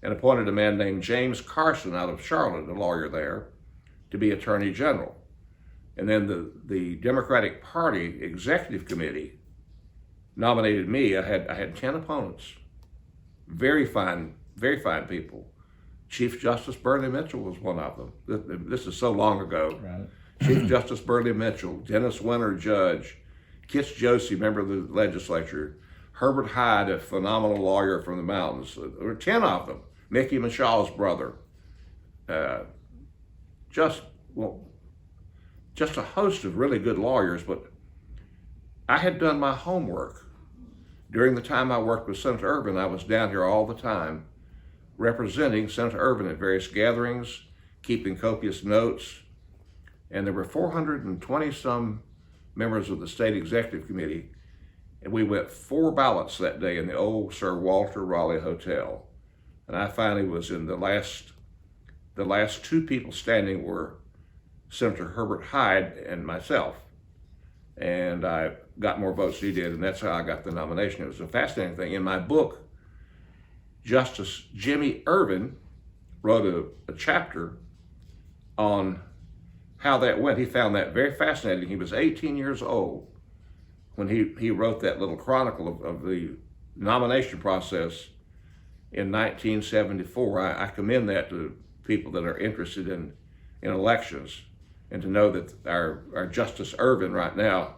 and appointed a man named James Carson out of Charlotte, a lawyer there, to be Attorney General. And then the Democratic Party Executive Committee nominated me. I had 10 opponents, very fine people. Chief Justice Burley Mitchell was one of them. This is so long ago. Right. Chief Justice Burley Mitchell, Dennis Winter, judge, Kitts Josie, member of the legislature, Herbert Hyde, a phenomenal lawyer from the mountains. There were 10 of them. Mickey Mashaw's brother. Just a host of really good lawyers, but I had done my homework. During the time I worked with Senator Ervin, I was down here all the time representing Senator Ervin at various gatherings, keeping copious notes, and there were 420 some members of the State Executive Committee, and we went 4 ballots that day in the old Sir Walter Raleigh Hotel. And I finally was in the last 2 people standing were Senator Herbert Hyde and myself. And I got more votes than he did, and that's how I got the nomination. It was a fascinating thing. In my book, Justice Jimmy Ervin wrote a chapter on how that went. He found that very fascinating. He was 18 years old when he wrote that little chronicle of the nomination process in 1974. I commend that to people that are interested in elections, and to know that our Justice Ervin right now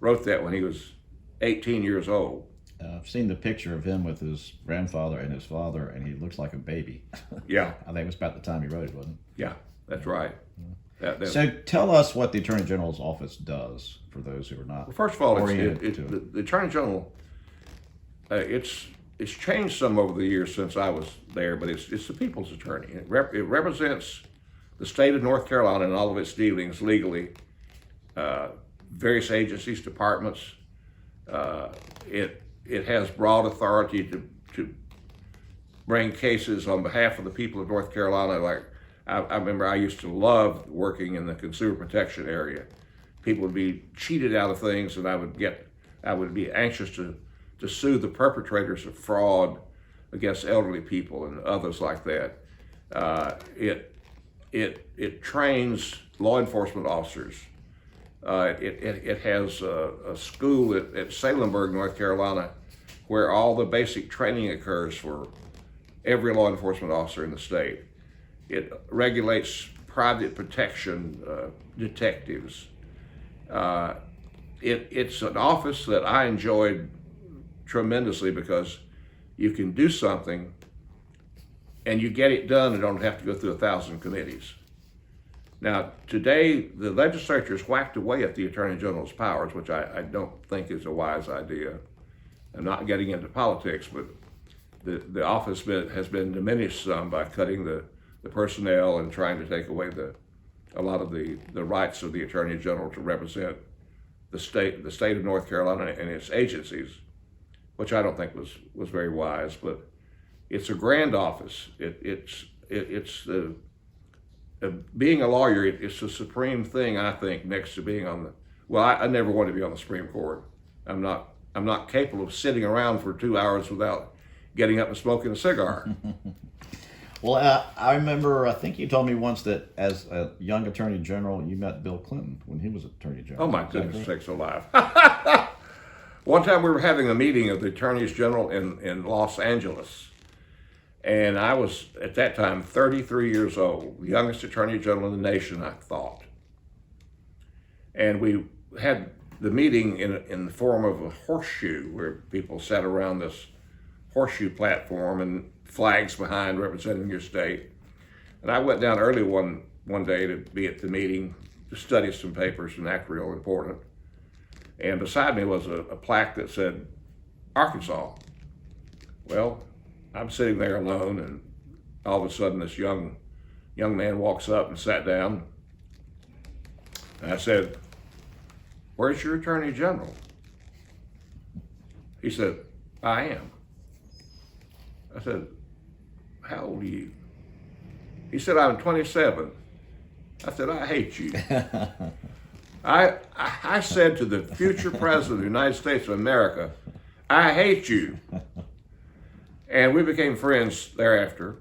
wrote that when he was 18 years old. I've seen the picture of him with his grandfather and his father, and he looks like a baby. Yeah. I think it was about the time he wrote it, wasn't it? Yeah, that's right. So tell us what the Attorney General's office does for those who are not. Well, first of all, oriented to it. the Attorney General, it's changed some over the years since I was there, but it's the people's attorney. It represents the state of North Carolina and all of its dealings legally, various agencies, departments. It has broad authority to bring cases on behalf of the people of North Carolina. Like I remember I used to love working in the consumer protection area. People would be cheated out of things, and I would be anxious to sue the perpetrators of fraud against elderly people and others like that. It trains law enforcement officers. It has a school at Salemburg, North Carolina, where all the basic training occurs for every law enforcement officer in the state. It regulates private protection detectives. It's an office that I enjoyed tremendously because you can do something and you get it done and don't have to go through 1,000 committees. Now, today, the legislature has whacked away at the Attorney General's powers, which I don't think is a wise idea. I'm not getting into politics, but the office has been diminished some by cutting the personnel and trying to take away a lot of the rights of the Attorney General to represent the state of North Carolina and its agencies, which I don't think was very wise. But it's a grand office. Being a lawyer, it's the supreme thing, I think, next to being on the. Well, I never wanted to be on the Supreme Court. I'm not capable of sitting around for 2 hours without getting up and smoking a cigar. Well, I remember, I think you told me once that as a young Attorney General, you met Bill Clinton when he was Attorney General. Oh my goodness sakes alive. One time we were having a meeting of the Attorneys General in Los Angeles. And I was, at that time, 33 years old, the youngest Attorney General in the nation, I thought. And we had the meeting in the form of a horseshoe, where people sat around this horseshoe platform and flags behind representing your state. And I went down early one day to be at the meeting to study some papers and act real important. And beside me was a plaque that said, Arkansas. Well, I'm sitting there alone, and all of a sudden this young man walks up and sat down. And I said, "Where's your Attorney General?" He said, "I am." I said, "How old are you?" He said, "I'm 27. I said, "I hate you." I said to the future president of the United States of America, "I hate you." And we became friends thereafter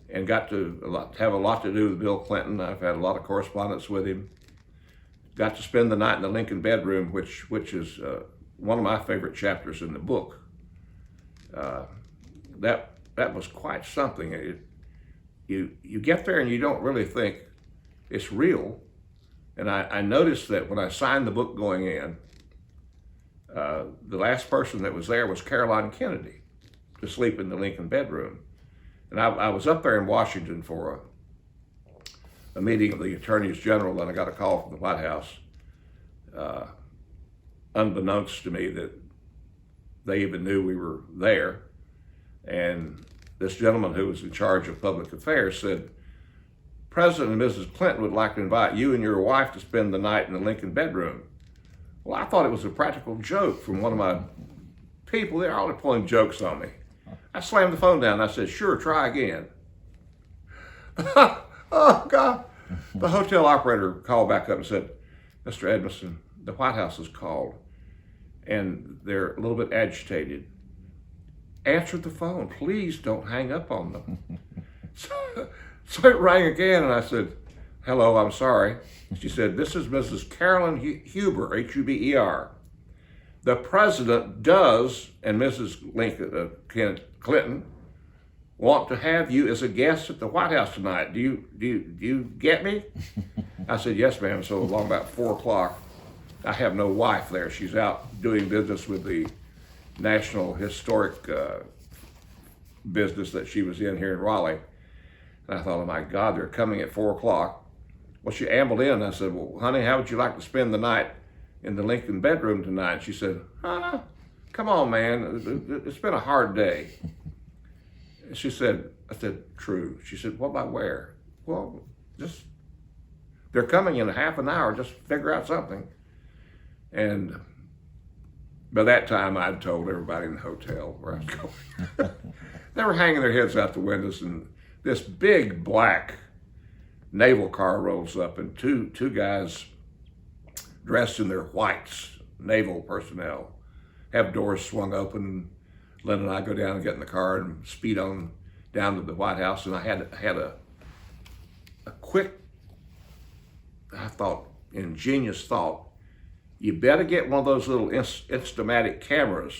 and got to have a lot to do with Bill Clinton. I've had a lot of correspondence with him. got to spend the night in the Lincoln bedroom, which is one of my favorite chapters in the book. That was quite something. You get there and you don't really think it's real. And I noticed that when I signed the book going in, the last person that was there was Caroline Kennedy to sleep in the Lincoln bedroom. And I was up there in Washington for a meeting of the attorneys general, and I got a call from the White House, unbeknownst to me that they even knew we were there. And this gentleman who was in charge of public affairs said, President and Mrs. Clinton would like to invite you and your wife to spend the night in the Lincoln bedroom. Well, I thought it was a practical joke from one of my people. They're always pulling jokes on me. I slammed the phone down and I said, sure, try again. Oh, God. The hotel operator called back up and said, Mr. Edmisten, the White House has called and they're a little bit agitated. Answer the phone. Please don't hang up on them. So it rang again and I said, hello, I'm sorry. She said, this is Mrs. Carolyn Huber, Huber. The president does, and Mrs. Clinton, want to have you as a guest at the White House tonight. Do you get me? I said, yes, ma'am. So along about 4 o'clock, I have no wife there. She's out doing business with the National Historic business that she was in here in Raleigh. And I thought, oh my God, they're coming at 4 o'clock. Well, she ambled in and I said, well, honey, how would you like to spend the night in the Lincoln bedroom tonight? She said, come on, man, it's been a hard day. She said, I said, true. She said, what about where? Well, they're coming in a half an hour, just figure out something. And by that time, I'd told everybody in the hotel where I was going. They were hanging their heads out the windows, and this big black naval car rolls up, and two guys dressed in their whites, naval personnel, have doors swung open. Lynn and I go down and get in the car and speed on down to the White House, and I had a quick, I thought, ingenious thought. You better get one of those little Instamatic cameras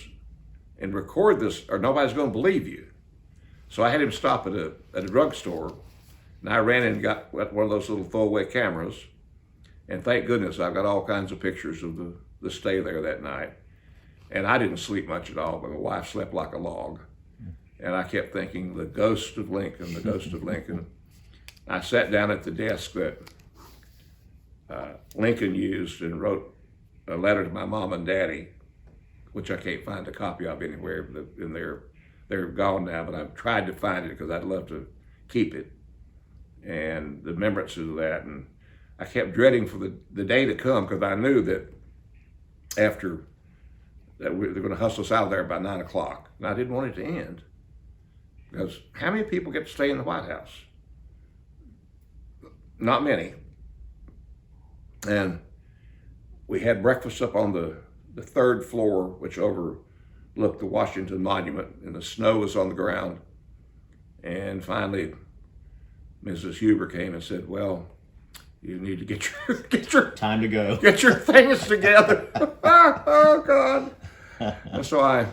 and record this, or nobody's going to believe you. So I had him stop at a drugstore, and I ran in and got one of those little full-way cameras, and thank goodness I've got all kinds of pictures of the stay there that night. And I didn't sleep much at all, but my wife slept like a log. And I kept thinking, the ghost of Lincoln, the ghost of Lincoln. I sat down at the desk that Lincoln used and wrote a letter to my mom and daddy, which I can't find a copy of anywhere, and they're gone now, but I've tried to find it because I'd love to keep it. And the remembrances of that, and I kept dreading for the day to come because I knew that after that they're going to hustle us out of there by 9 o'clock. And I didn't want it to end. Because how many people get to stay in the White House? Not many. And we had breakfast up on the 3rd floor, which overlooked the Washington Monument, and the snow was on the ground. And finally, Mrs. Huber came and said, well, you need to get your time to go. Get your things together. Oh, God. And so I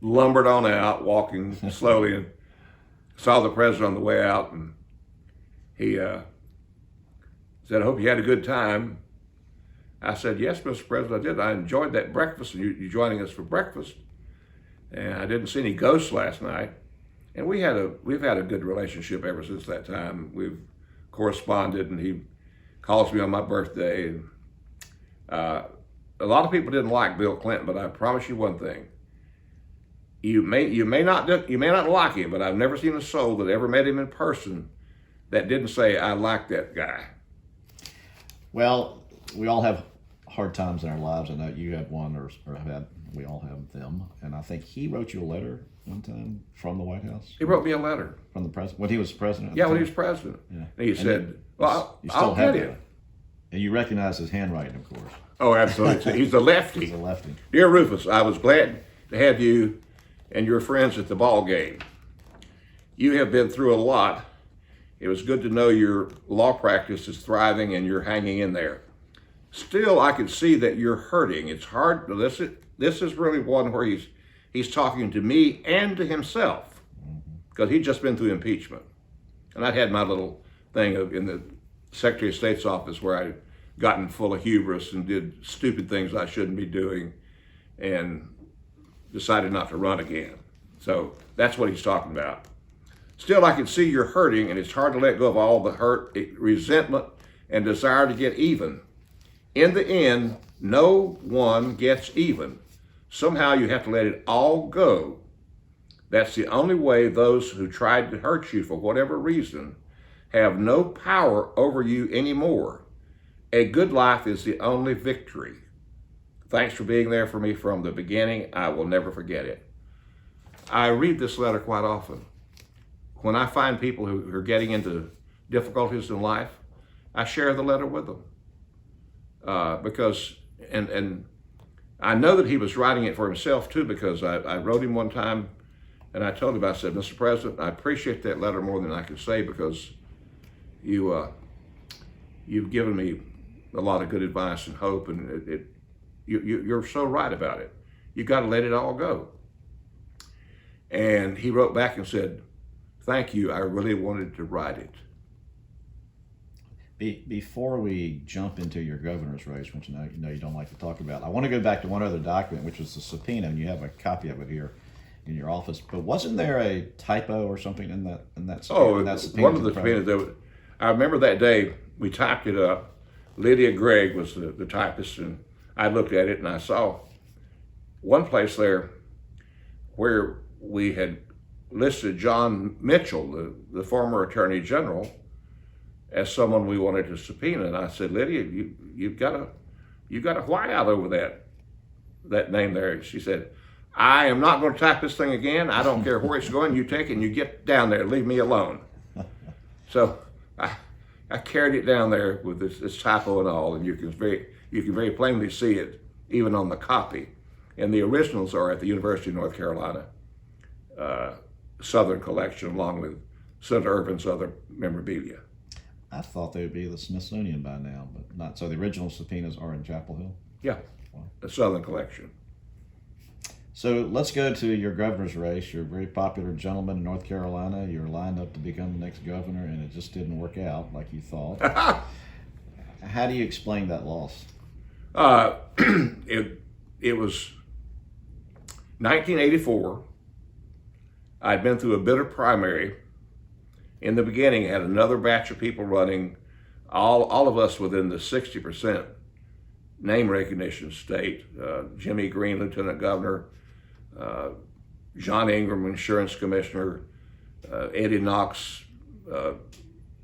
lumbered on out, walking slowly, and saw the president on the way out, and he said, I hope you had a good time. I said, yes, Mr. President, I did. I enjoyed that breakfast, and you joining us for breakfast. And I didn't see any ghosts last night. And we've had a good relationship ever since that time. We've corresponded, and he calls me on my birthday. And, a lot of people didn't like Bill Clinton, but I promise you one thing: you may not like him, but I've never seen a soul that ever met him in person that didn't say, I like that guy. Well, we all have hard times in our lives. I know you have one, or we all have them. And I think he wrote you a letter one time from the White House. He wrote me a letter. From the president, when he was president? Yeah, when he was president. Yeah. And he said, well, I'll get it. And you recognize his handwriting, of course. Oh, absolutely. He's a lefty. He's a lefty. Dear Rufus, I was glad to have you and your friends at the ball game. You have been through a lot. It was good to know your law practice is thriving and you're hanging in there. still I can see that you're hurting. It's hard. This is really one where he's talking to me and to himself, because he'd just been through impeachment. And I'd had my little thing in the Secretary of State's office where I'd gotten full of hubris and did stupid things I shouldn't be doing and decided not to run again. So that's what he's talking about. Still, I can see you're hurting, and it's hard to let go of all the hurt, resentment, and desire to get even. In the end, no one gets even. Somehow you have to let it all go. That's the only way those who tried to hurt you for whatever reason have no power over you anymore. A good life is the only victory. Thanks for being there for me from the beginning. I will never forget it. I read this letter quite often. When I find people who are getting into difficulties in life, I share the letter with them. Because I know that he was writing it for himself too, because I wrote him one time and I told him, I said, Mr. President, I appreciate that letter more than I can say, because you've given me a lot of good advice and hope, and you're so right about it. You got to let it all go. And he wrote back and said, thank you, I really wanted to write it. Before we jump into your governor's race, which you know you don't like to talk about, I want to go back to one other document, which was the subpoena, and you have a copy of it here in your office. But wasn't there a typo or something in that subpoena? One of the subpoenas. I remember that day we typed it up. Lydia Gregg was the typist, and I looked at it and I saw one place there where we had listed John Mitchell, the former Attorney General, as someone we wanted to subpoena. And I said, Lydia, you've got a whiteout over that name there. And she said, I am not going to type this thing again. I don't care where it's going. You take it and you get down there. Leave me alone. So I carried it down there with this typo and all, and you can very plainly see it even on the copy. And the originals are at the University of North Carolina Southern Collection, along with Senator Irvin's other memorabilia. I thought they would be the Smithsonian by now, but not. So the original subpoenas are in Chapel Hill? Yeah, the Southern Collection. So let's go to your governor's race. You're a very popular gentleman in North Carolina. You're lined up to become the next governor, and it just didn't work out like you thought. How do you explain that loss? It was 1984. I'd been through a bitter primary. In the beginning, had another batch of people running, all of us within the 60% name recognition state. Jimmy Green, Lieutenant Governor, John Ingram, Insurance Commissioner, Eddie Knox,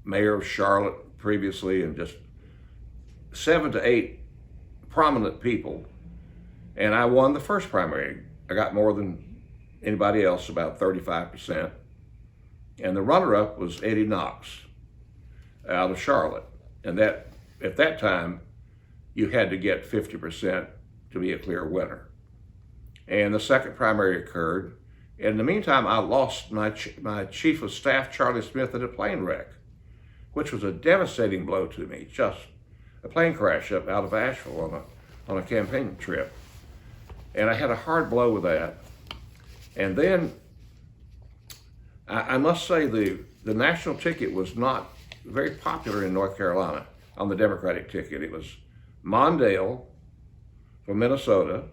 Mayor of Charlotte previously, and just 7 to 8 prominent people. And I won the first primary. I got more than anybody else, about 35%. And the runner-up was Eddie Knox out of Charlotte. And that at that time, you had to get 50% to be a clear winner. And the second primary occurred. In the meantime, I lost my chief of staff, Charlie Smith, in a plane wreck, which was a devastating blow to me. Just a plane crash out of Asheville on a campaign trip. And I had a hard blow with that. And then I must say the national ticket was not very popular in North Carolina on the Democratic ticket. It was Mondale from Minnesota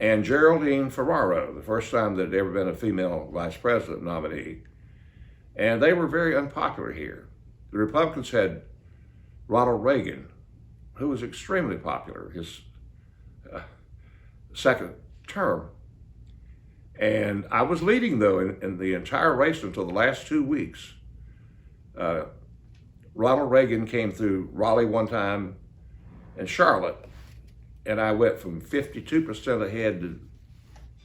and Geraldine Ferraro, the first time there had ever been a female vice president nominee. And they were very unpopular here. The Republicans had Ronald Reagan, who was extremely popular, his second term. And I was leading, though, in the entire race until the last 2 weeks. Ronald Reagan came through Raleigh one time and Charlotte, and I went from 52% ahead to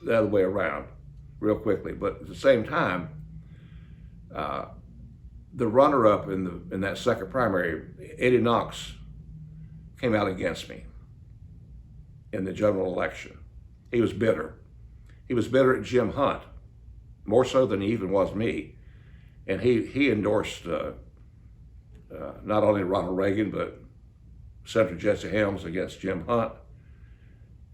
the other way around real quickly. But at the same time, the runner-up in that second primary, Eddie Knox, came out against me in the general election. He was bitter. He was bitter at Jim Hunt, more so than he even was me. And he endorsed not only Ronald Reagan, but Senator Jesse Helms against Jim Hunt,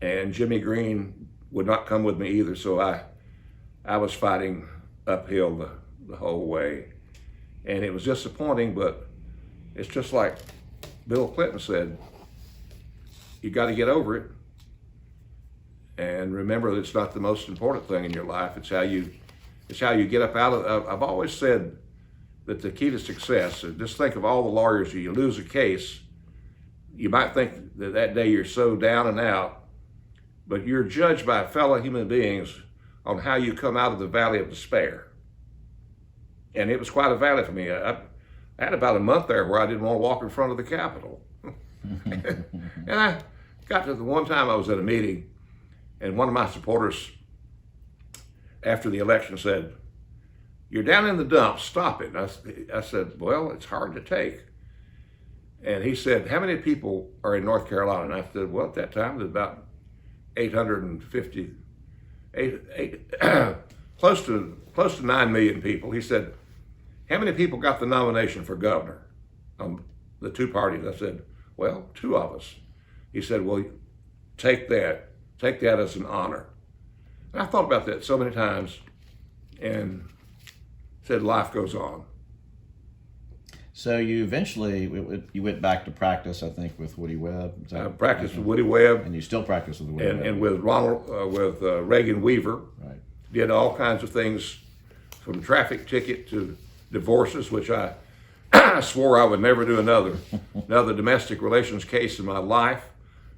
and Jimmy Green would not come with me either, so I was fighting uphill the whole way. And it was disappointing, but it's just like Bill Clinton said, you got to get over it. And remember that it's not the most important thing in your life. It's how you get up out of it. I've always said that the key to success, just think of all the lawyers, you lose a case, you might think that that day you're so down and out, but you're judged by fellow human beings on how you come out of the valley of despair. And it was quite a valley for me. I had about a month there where I didn't want to walk in front of the Capitol. And I got to the one time I was at a meeting, and one of my supporters after the election said, "You're down in the dumps, stop it." And I said, "Well, it's hard to take." And he said, "How many people are in North Carolina?" And I said, "Well, at that time, there's about 850, close to 9 million people." He said, "How many people got the nomination for governor on the two parties?" I said, "Well, 2 of us." He said, "Well, take that as an honor." And I thought about that so many times and said, life goes on. So you eventually, you went back to practice, I think, with Woody Webb. I practiced with Woody Webb. And you still practice with Woody Webb. And with Reagan Weaver. Right. Did all kinds of things from traffic ticket to divorces, which I swore I would never do another domestic relations case in my life.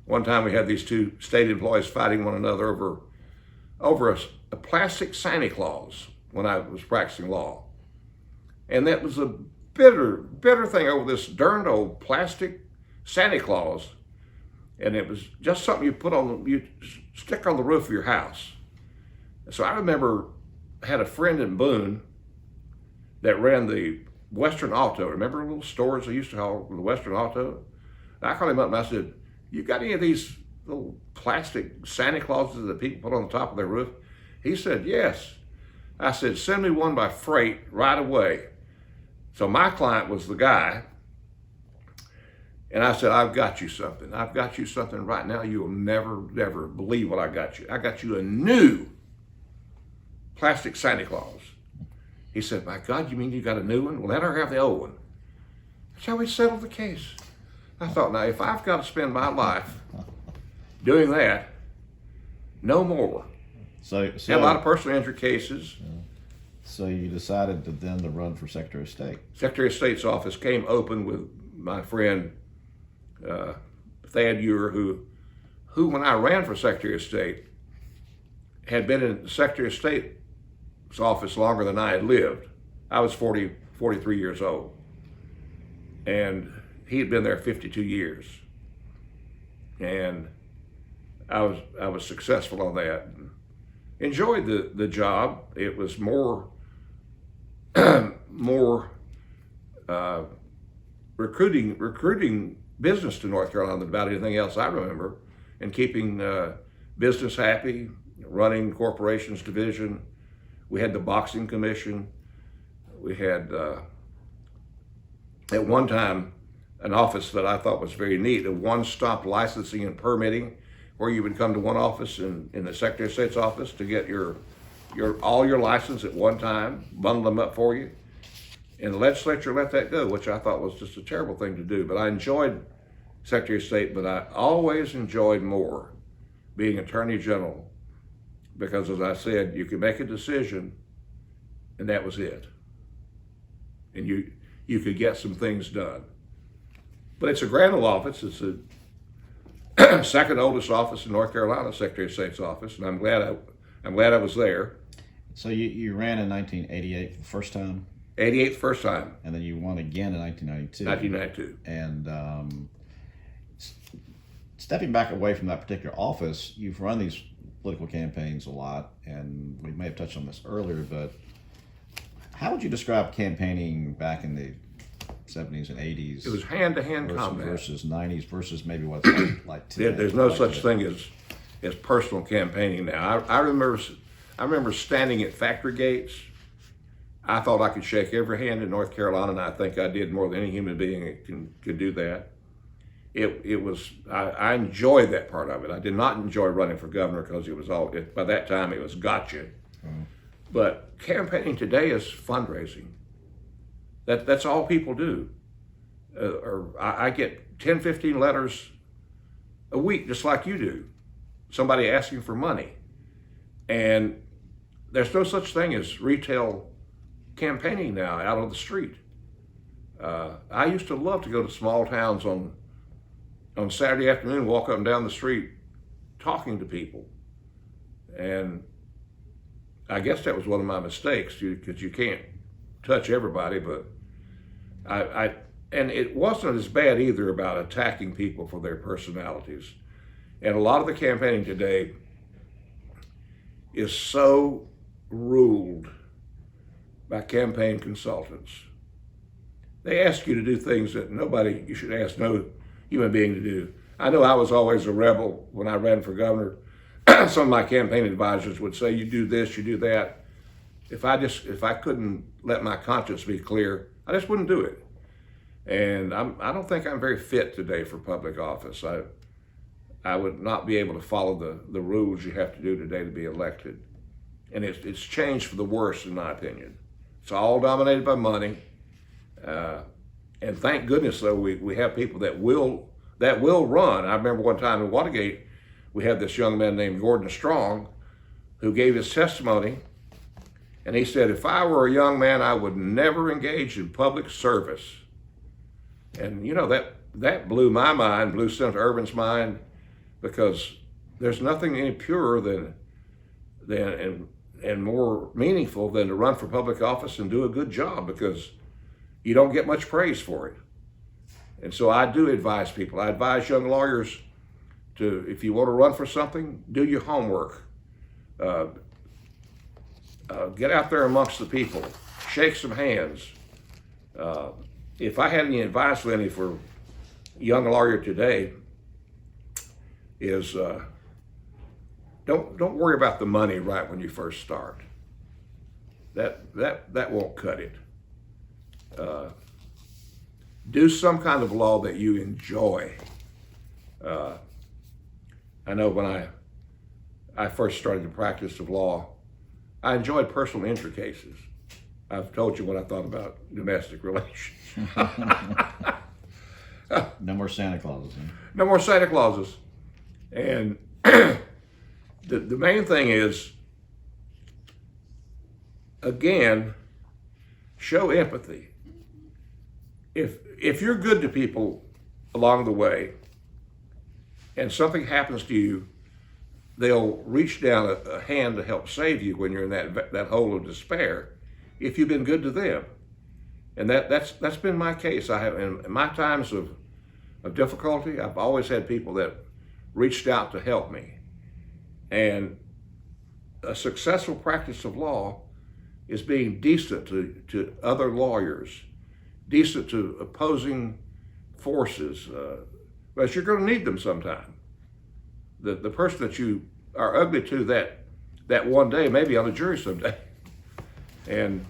One time we had these 2 state employees fighting one another over a plastic Santa Claus when I was practicing law. And that was a bitter thing over this darned old plastic Santa Claus. And it was just something you stick on the roof of your house. So I remember I had a friend in Boone that ran the Western Auto. Remember little stores they used to call the Western Auto? And I called him up and I said, "You got any of these little plastic Santa Clauses that people put on the top of their roof?" He said, "Yes." I said, "Send me one by freight right away." So my client was the guy. And I said, "I've got you something. I've got you something right now. You will never believe what I got you. I got you a new plastic Santa Claus." He said, "My God, you mean you got a new one? Well, let her have the old one." That's how we settled the case. I thought, now, if I've got to spend my life doing that, no more. So Had a lot of personal injury cases. So you decided to run for Secretary of State. Secretary of State's office came open with my friend Thad Ewer, who when I ran for Secretary of State had been in the Secretary of State's office longer than I had lived. I was 43 years old, and he had been there 52 years, and I was successful on that. Enjoyed the job. It was more recruiting business to North Carolina than about anything else I remember, and keeping business happy, running corporations division. We had the boxing commission. We had at one time an office that I thought was very neat, a one-stop licensing and permitting, where you would come to one office in the Secretary of State's office to get all your license at one time, bundle them up for you. And the legislature let that go, which I thought was just a terrible thing to do. But I enjoyed Secretary of State, but I always enjoyed more being Attorney General, because as I said, you could make a decision and that was it. And you could get some things done. But it's a grand old office. It's the second oldest office in North Carolina, Secretary of State's office, and I'm glad I was there. So you ran in 1988 the first time? 88 the first time. And then you won again in 1992. 1992. And stepping back away from that particular office, you've run these political campaigns a lot, and we may have touched on this earlier, but how would you describe campaigning back in the 70s and 80s? It was hand-to-hand combat. Versus 90s versus maybe what it's like today. There's no such thing as personal campaigning now. I remember standing at factory gates. I thought I could shake every hand in North Carolina, and I think I did more than any human being could do that. it was, I enjoyed that part of it. I did not enjoy running for governor because it was all, by that time it was gotcha. But campaigning today is fundraising. That's all people do. I get 10, 15 letters a week, just like you do. Somebody asking for money. And there's no such thing as retail campaigning now out on the street. I used to love to go to small towns on Saturday afternoon, walk up and down the street talking to people. And I guess that was one of my mistakes, because you can't touch everybody, but and it wasn't as bad either about attacking people for their personalities. And a lot of the campaigning today is so ruled by campaign consultants. They ask you to do things that you should ask no human being to do. I know I was always a rebel when I ran for governor. Some of my campaign advisors would say, you do this, you do that. If I couldn't let my conscience be clear, I just wouldn't do it. And I don't think I'm very fit today for public office. I would not be able to follow the rules you have to do today to be elected. And it's changed for the worse, in my opinion. It's all dominated by money. And thank goodness, though, we have people that will run. I remember one time in Watergate, we had this young man named Gordon Strong who gave his testimony, and he said, if I were a young man, I would never engage in public service. And you know, that blew my mind, blew Senator Irvin's mind, because there's nothing any purer and more meaningful than to run for public office and do a good job, because you don't get much praise for it. And so I do advise people. I advise young lawyers to, if you want to run for something, do your homework. Get out there amongst the people. Shake some hands. If I had any advice, Lenny, for a young lawyer today, is don't worry about the money right when you first start. That won't cut it. Do some kind of law that you enjoy. I know when I first started the practice of law, I enjoyed personal injury cases. I've told you what I thought about domestic relations. No more Santa Clauses. Huh? No more Santa Clauses. And the main thing is, again, show empathy. If you're good to people along the way and something happens to you, they'll reach down a hand to help save you when you're in that hole of despair, if you've been good to them. And that's been my case. I have, in my times of difficulty, I've always had people that reached out to help me. And a successful practice of law is being decent to other lawyers, decent to opposing forces, but you're going to need them sometime. The person that you are ugly to that one day may be on a jury someday. And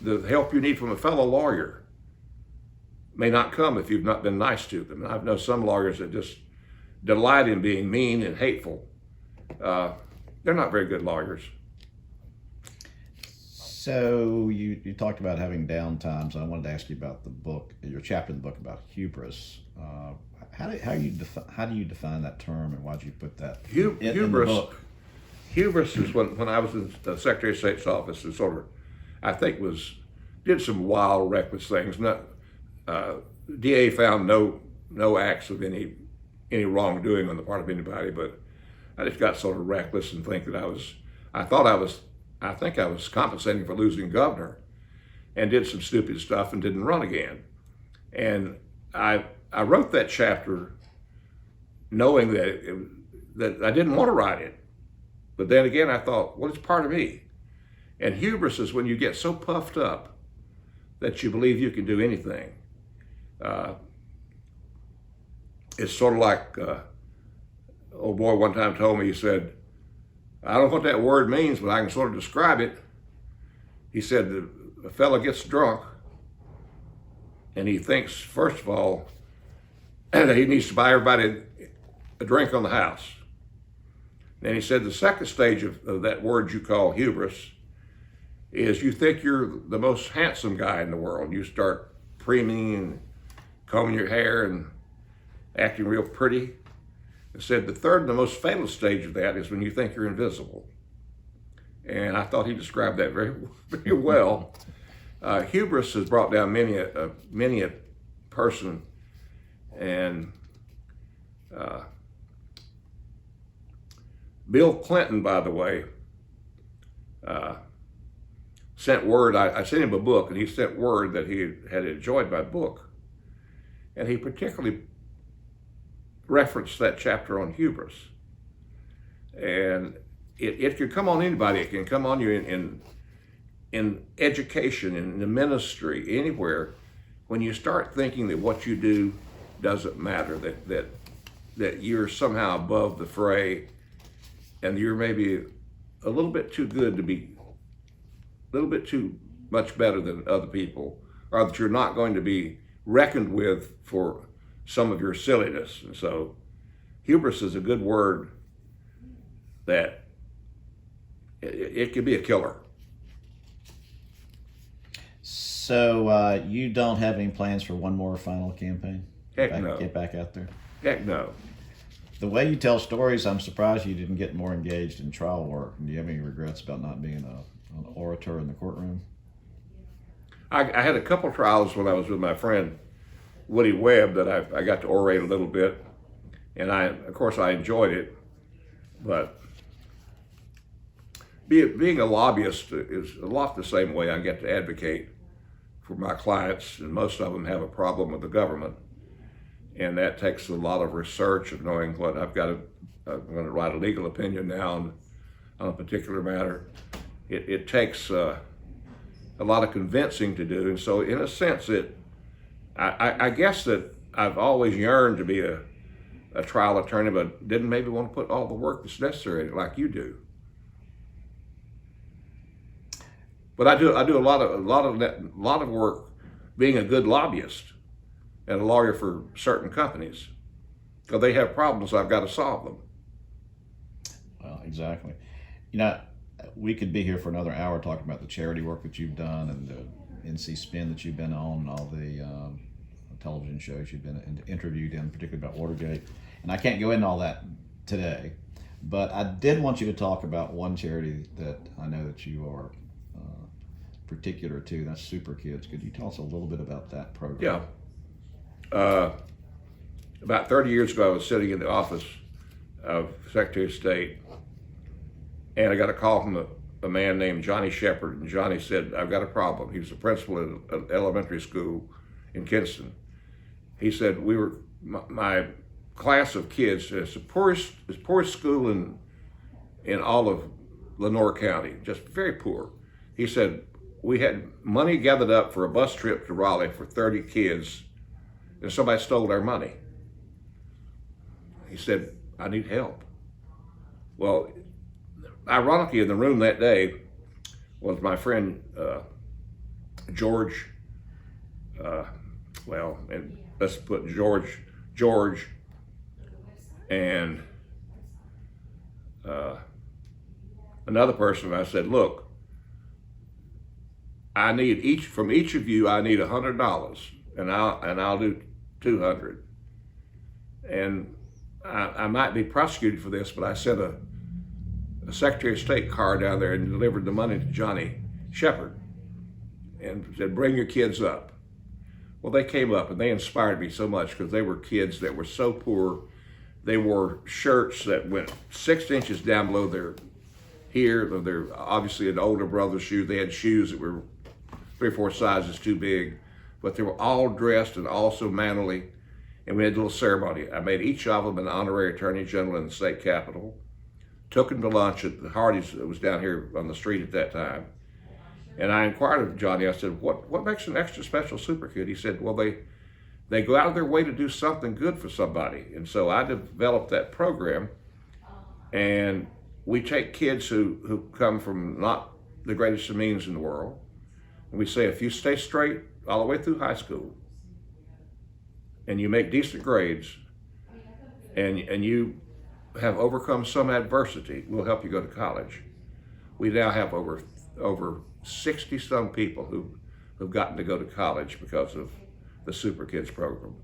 the help you need from a fellow lawyer may not come if you've not been nice to them. And I know some lawyers that just delight in being mean and hateful. They're not very good lawyers. So you talked about having down times. I wanted to ask you about the book, your chapter in the book about hubris. How do you define that term, and why did you put that in the book? Hubris is when I was in the Secretary of State's office, and sort of, I think did some wild, reckless things. DA found no acts of any wrongdoing on the part of anybody, but I just got sort of reckless and think that I think I was compensating for losing governor, and did some stupid stuff and didn't run again. And I wrote that chapter knowing that I didn't want to write it. But then again, I thought, well, it's part of me. And hubris is when you get so puffed up that you believe you can do anything. It's sort of like, old boy one time told me, he said, I don't know what that word means, but I can sort of describe it. He said, a fella gets drunk and he thinks, first of all, that he needs to buy everybody a drink on the house. And he said the second stage of that word you call hubris is you think you're the most handsome guy in the world. You start preening and combing your hair and acting real pretty. He said the third and the most fatal stage of that is when you think you're invisible. And I thought he described that very, very well. Hubris has brought down many a person, and Bill Clinton, by the way, sent word. I sent him a book, and he sent word that he had enjoyed my book, and he particularly referenced that chapter on hubris. And it can come on anybody. It can come on you in education, in the ministry, anywhere. When you start thinking that what you do doesn't matter, that you're somehow above the fray, and you're maybe a little bit too good to be, a little bit too much better than other people, or that you're not going to be reckoned with for some of your silliness. And so hubris is a good word that it can be a killer. So you don't have any plans for one more final campaign? Heck no. Get back out there? Heck no. The way you tell stories, I'm surprised you didn't get more engaged in trial work. Do you have any regrets about not being an orator in the courtroom? I had a couple trials when I was with my friend Woody Webb that I got to orate a little bit, and of course I enjoyed it, but being a lobbyist is a lot the same way. I get to advocate for my clients, and most of them have a problem with the government, and that takes a lot of research of knowing what I'm going to write a legal opinion now on a particular matter. It takes a lot of convincing to do, and so in a sense, I guess that I've always yearned to be a trial attorney, but didn't maybe want to put all the work that's necessary in it like you do. But I do a lot of work being a good lobbyist and a lawyer for certain companies, because they have problems. I've got to solve them. Well, exactly. You know, we could be here for another hour talking about the charity work that you've done and the NC Spin that you've been on, and all the television shows you've been interviewed in, particularly about Watergate. And I can't go into all that today, but I did want you to talk about one charity that I know that you are particular to. That's Super Kids. Could you tell us a little bit about that program? Yeah. About 30 years ago, I was sitting in the office of Secretary of State, and I got a call from a man named Johnny Shepard, and Johnny said, "I've got a problem." He was the principal at an elementary school in Kinston. He said, my class of kids is the poorest school in all of Lenoir County, just very poor. He said, we had money gathered up for a bus trip to Raleigh for 30 kids, and somebody stole our money. He said, I need help. Well, ironically, in the room that day was my friend George, and let's put George, and another person. I said, look, I need from each of you, I need $100, and I'll do 200. And I might be prosecuted for this, but I sent a Secretary of State car down there and delivered the money to Johnny Shepard and said, bring your kids up. Well, they came up and they inspired me so much, because they were kids that were so poor. They wore shirts that went 6 inches down below their obviously an older brother's shoe. They had shoes that were 3 or 4 sizes too big, but they were all dressed and also manly. And we had a little ceremony. I made each of them an honorary attorney general in the state capitol, took them to lunch at the Hardee's that was down here on the street at that time. And I inquired of Johnny, I said, what makes an extra special super kid? He said, well, they go out of their way to do something good for somebody. And so I developed that program, and we take kids who come from not the greatest of means in the world, and we say, if you stay straight all the way through high school, and you make decent grades, and you have overcome some adversity, we'll help you go to college. We now have over 60 some people who've gotten to go to college because of the Super Kids program.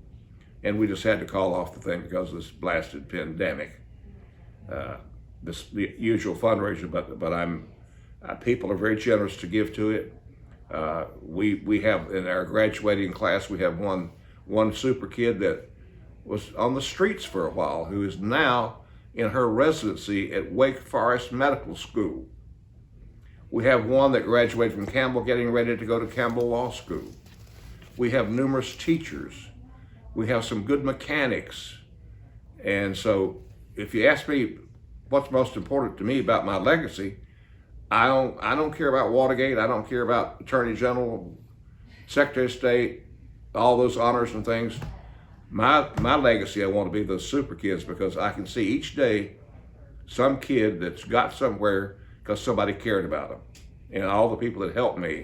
And we just had to call off the thing because of this blasted pandemic. The usual fundraiser, but people are very generous to give to it. We have in our graduating class, we have one super kid that was on the streets for a while, who is now in her residency at Wake Forest Medical School. We have one that graduated from Campbell getting ready to go to Campbell Law School. We have numerous teachers. We have some good mechanics. And so if you ask me what's most important to me about my legacy, I don't care about Watergate. I don't care about Attorney General, Secretary of State, all those honors and things. My legacy, I want to be those super kids, because I can see each day some kid that's got somewhere because somebody cared about them. And all the people that helped me,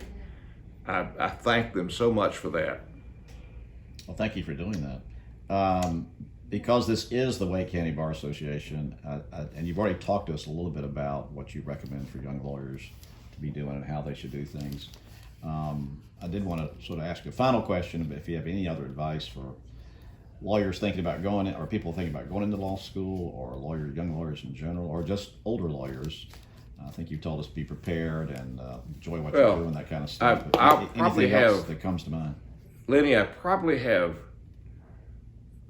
I thank them so much for that. Well, thank you for doing that. Because this is the Wake County Bar Association, and you've already talked to us a little bit about what you recommend for young lawyers to be doing and how they should do things. I did want to sort of ask you a final question, but if you have any other advice for lawyers thinking about going in, or people thinking about going into law school, or young lawyers in general, or just older lawyers. I think you've told us be prepared and enjoy what you're doing, that kind of stuff. Anything else that comes to mind? Lenny, I probably have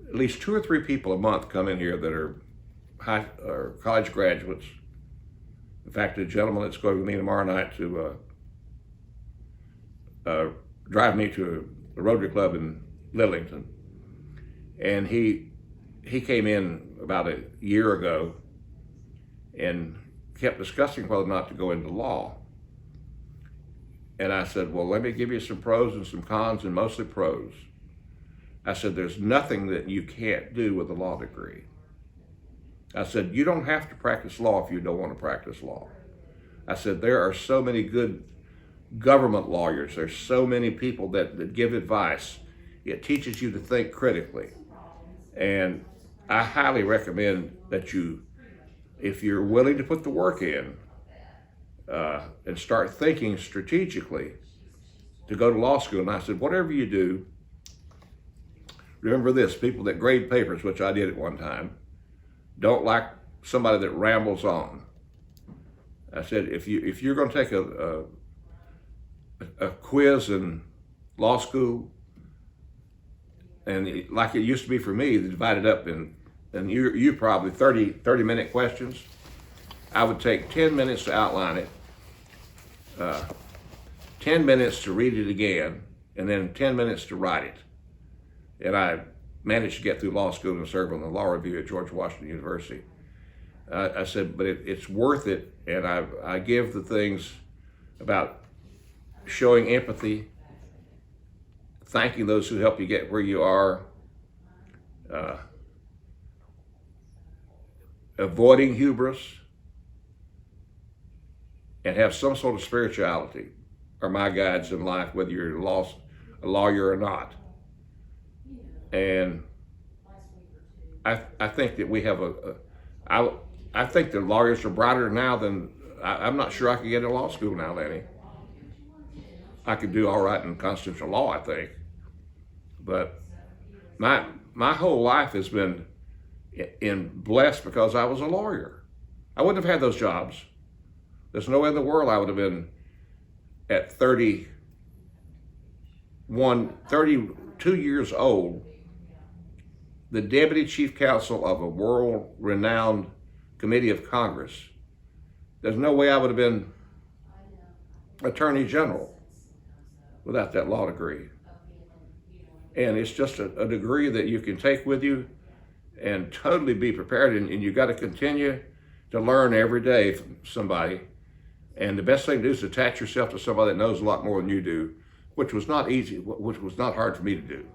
at least 2 or 3 people a month come in here that are college graduates. In fact, a gentleman that's going with me tomorrow night to drive me to a Rotary Club in Lillington, and he came in about a year ago and kept discussing whether or not to go into law. And I said, well, let me give you some pros and some cons, and mostly pros. I said, there's nothing that you can't do with a law degree. I said, you don't have to practice law if you don't want to practice law. I said, there are so many good government lawyers. There's so many people that give advice. It teaches you to think critically. And I highly recommend that you, if you're willing to put the work in and start thinking strategically, to go to law school. And I said, whatever you do, remember this: people that grade papers, which I did at one time, don't like somebody that rambles on. I said, if you're going to take a quiz in law school, and like it used to be for me, they divided up in, and you probably 30-minute questions. I would take 10 minutes to outline it, 10 minutes to read it again, and then 10 minutes to write it. And I managed to get through law school and serve on the law review at George Washington University. I said, but it's worth it, and I give the things about showing empathy, thanking those who help you get where you are, avoiding hubris, and have some sort of spirituality are my guides in life, whether you're a lawyer or not. And I think that we have I think the lawyers are brighter now than, I'm not sure I could get into law school now, Lenny. I could do all right in constitutional law, I think. But my whole life has been blessed because I was a lawyer. I wouldn't have had those jobs. There's no way in the world I would have been at 32 years old, the deputy chief counsel of a world-renowned committee of Congress. There's no way I would have been attorney general without that law degree. And it's just a degree that you can take with you and totally be prepared. And you got to continue to learn every day from somebody. And the best thing to do is attach yourself to somebody that knows a lot more than you do, which was not easy, which was not hard for me to do.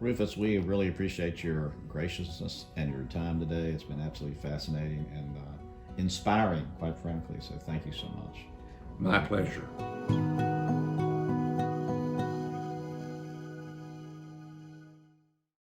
Rufus, we really appreciate your graciousness and your time today. It's been absolutely fascinating and inspiring, quite frankly. So thank you so much. My pleasure.